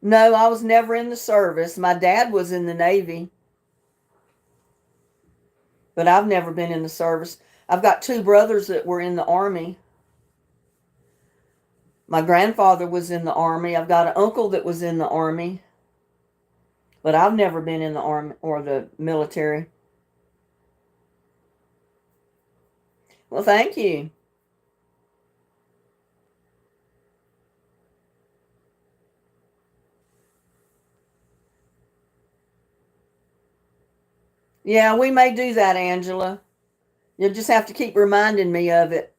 [SPEAKER 1] No, I was never in the service. My dad was in the Navy, but I've never been in the service. I've got two brothers that were in the Army. My grandfather was in the Army. I've got an uncle that was in the Army, but I've never been in the Army or the military. Well, thank you. Yeah, we may do that, Angela. You'll just have to keep reminding me of it.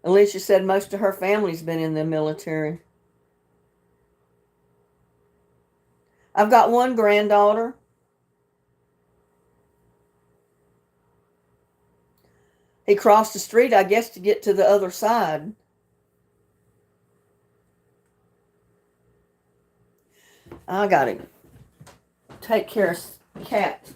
[SPEAKER 1] Alicia said most of her family's been in the military. I've got one granddaughter. He crossed the street, I guess, to get to the other side. I gotta take care of cat.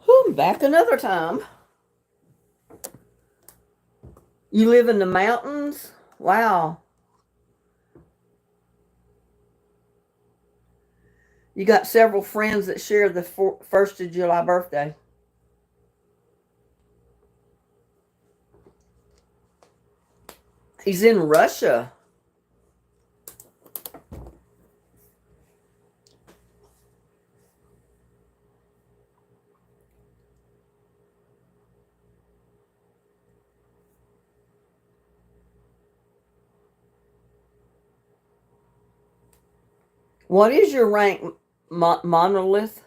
[SPEAKER 1] Whew, back another time. You live in the mountains? Wow. You got several friends that share the 1st of July birthday. He's in Russia. What is your rank, Monolith?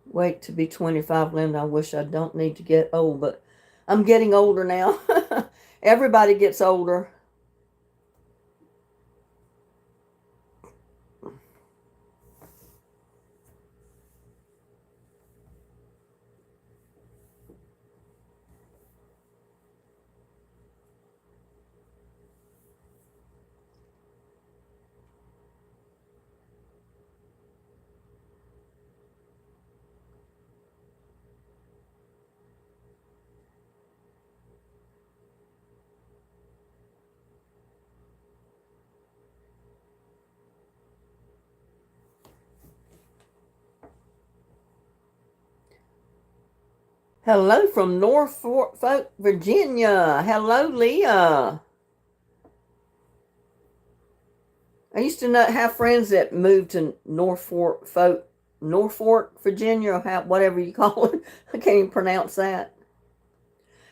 [SPEAKER 1] Wait to be 25, Linda. I wish I don't need to get old, but I'm getting older now. Everybody gets older. Hello from Norfolk, Virginia. Hello, Leah. I used to have friends that moved to Norfolk, Virginia, or whatever you call it. I can't even pronounce that.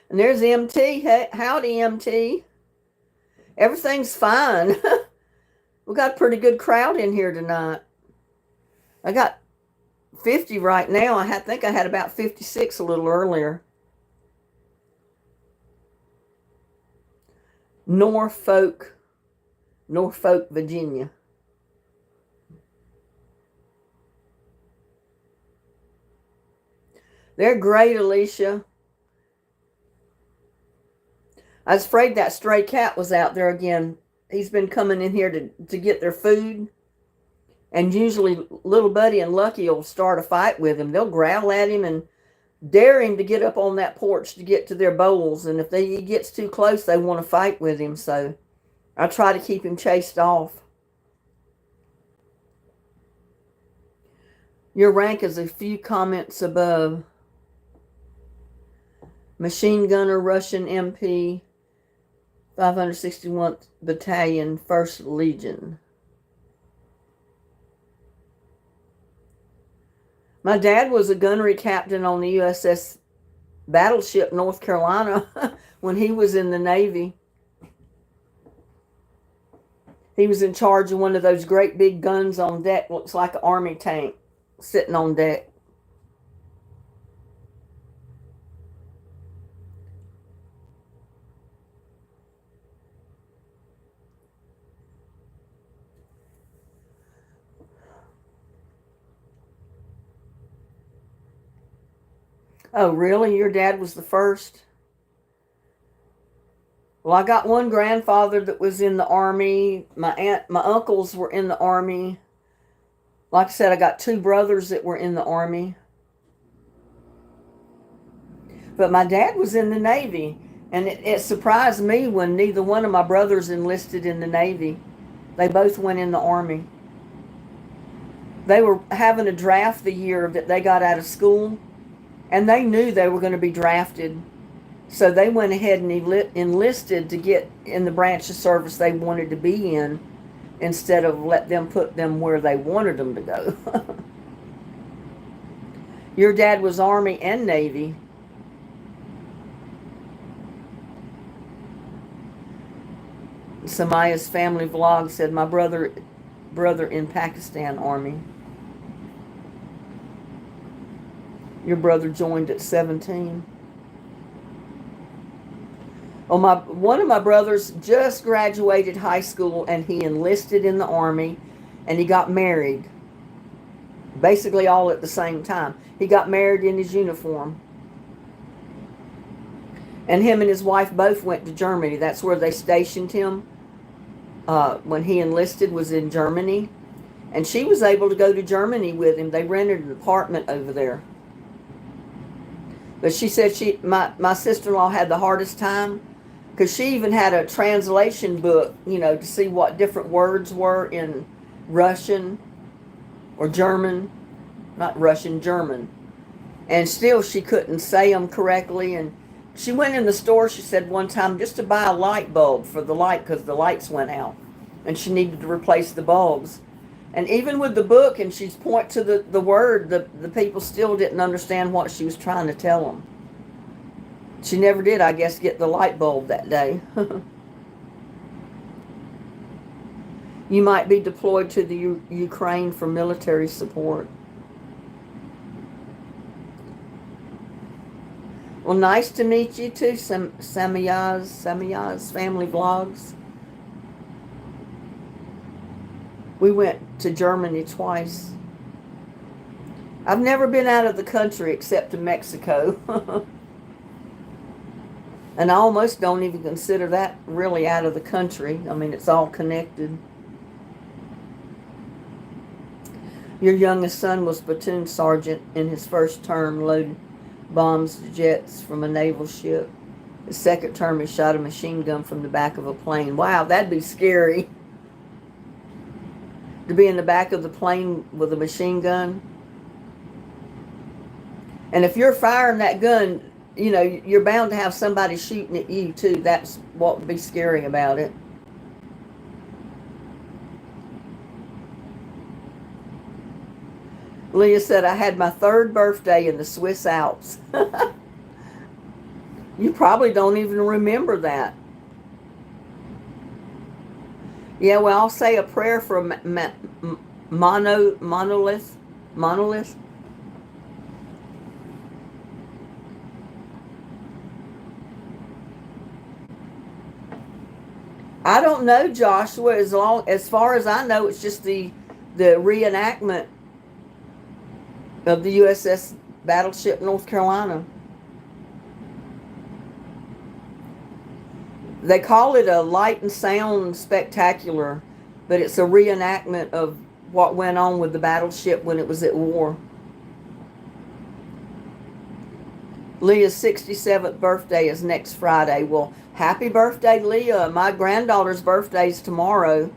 [SPEAKER 1] And there's MT. Hey, howdy, MT. Everything's fine. We got a pretty good crowd in here tonight. I got 50 right now. I think I had about 56 a little earlier. Norfolk, Virginia. They're great, Alicia. I was afraid that stray cat was out there again. He's been coming in here to get their food. And usually little Buddy and Lucky will start a fight with him. They'll growl at him and dare him to get up on that porch to get to their bowls. And if he gets too close, they want to fight with him. So I try to keep him chased off. Your rank is a few comments above. Machine gunner, Russian MP, 561th Battalion, 1st Legion. My dad was a gunnery captain on the USS Battleship North Carolina when he was in the Navy. He was in charge of one of those great big guns on deck. Looks like an army tank sitting on deck. Oh, really? Your dad was the first? Well, I got one grandfather that was in the Army. My uncles were in the Army. Like I said, I got 2 brothers that were in the Army. But my dad was in the Navy. And it surprised me when neither one of my brothers enlisted in the Navy. They both went in the Army. They were having a draft the year that they got out of school. And they knew they were going to be drafted. So they went ahead and enlisted to get in the branch of service they wanted to be in, instead of let them put them where they wanted them to go. Your dad was Army and Navy. Samaya's family vlog said, my brother in Pakistan Army. Your brother joined at 17. Well, one of my brothers just graduated high school and he enlisted in the Army and he got married. Basically all at the same time. He got married in his uniform. And him and his wife both went to Germany. That's where they stationed him when he enlisted, was in Germany. And she was able to go to Germany with him. They rented an apartment over there. But she said my sister-in-law had the hardest time Because she even had a translation book, to see what different words were in Russian or German. Not Russian, German. And still she couldn't say them correctly. And she went in the store, she said one time, just to buy a light bulb for the light because the lights went out. And she needed to replace the bulbs. And even with the book, and she's point to the word, the people still didn't understand what she was trying to tell them. She never did, I guess, get the light bulb that day. You might be deployed to the Ukraine for military support. Well, nice to meet you too, Samiyaz Family Vlogs. We went to Germany twice. I've never been out of the country except to Mexico. And I almost don't even consider that really out of the country. I mean, it's all connected. Your youngest son was platoon sergeant in his first term, loaded bombs to jets from a naval ship. His second term, he shot a machine gun from the back of a plane. Wow, that'd be scary. To be in the back of the plane with a machine gun. And if you're firing that gun, you're bound to have somebody shooting at you too. That's what would be scary about it. Leah said, I had my 3rd birthday in the Swiss Alps. You probably don't even remember that. Yeah, well, I'll say a prayer for Monolith. I don't know, Joshua. As far as I know, it's just the reenactment of the USS Battleship North Carolina. They call it a light and sound spectacular, but it's a reenactment of what went on with the battleship when it was at war. Leah's 67th birthday is next Friday. Well, happy birthday, Leah. My granddaughter's birthday's tomorrow.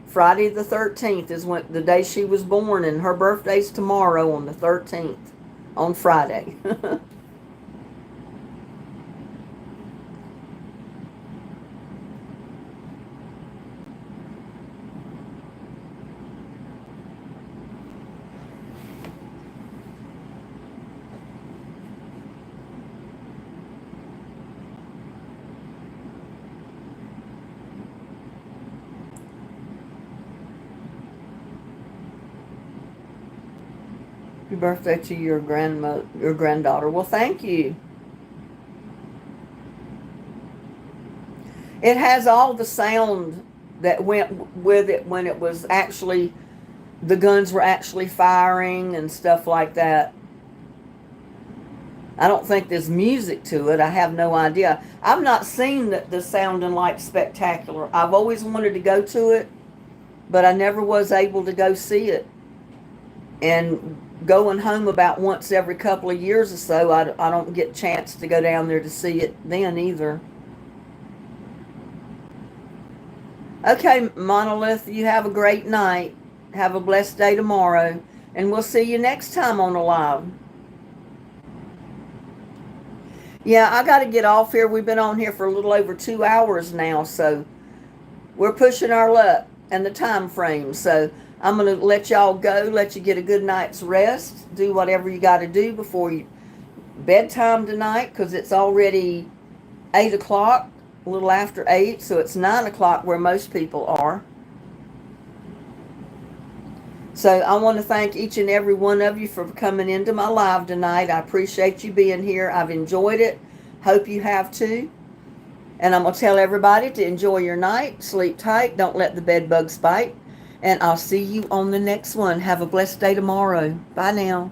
[SPEAKER 1] Friday the 13th is when the day she was born, and her birthday's tomorrow on the 13th, on Friday. Happy birthday to your granddaughter. Well, thank you. It has all the sound that went with it when it was actually, the guns were actually firing and stuff like that. I don't think there's music to it. I have no idea. I've not seen the Sound and Light Spectacular. I've always wanted to go to it, but I never was able to go see it. And going home about once every couple of years or so, I don't get a chance to go down there to see it then either. Okay, Monolith, you have a great night. Have a blessed day tomorrow. And we'll see you next time on the live. Yeah, I got to get off here. We've been on here for a little over 2 hours now, so we're pushing our luck and the time frame. So I'm going to let y'all go, let you get a good night's rest, do whatever you got to do before you bedtime tonight, because it's already 8 o'clock, a little after 8, so it's 9 o'clock where most people are. So I want to thank each and every one of you for coming into my live tonight. I appreciate you being here. I've enjoyed it. Hope you have too. And I'm going to tell everybody to enjoy your night. Sleep tight. Don't let the bed bugs bite. And I'll see you on the next one. Have a blessed day tomorrow. Bye now.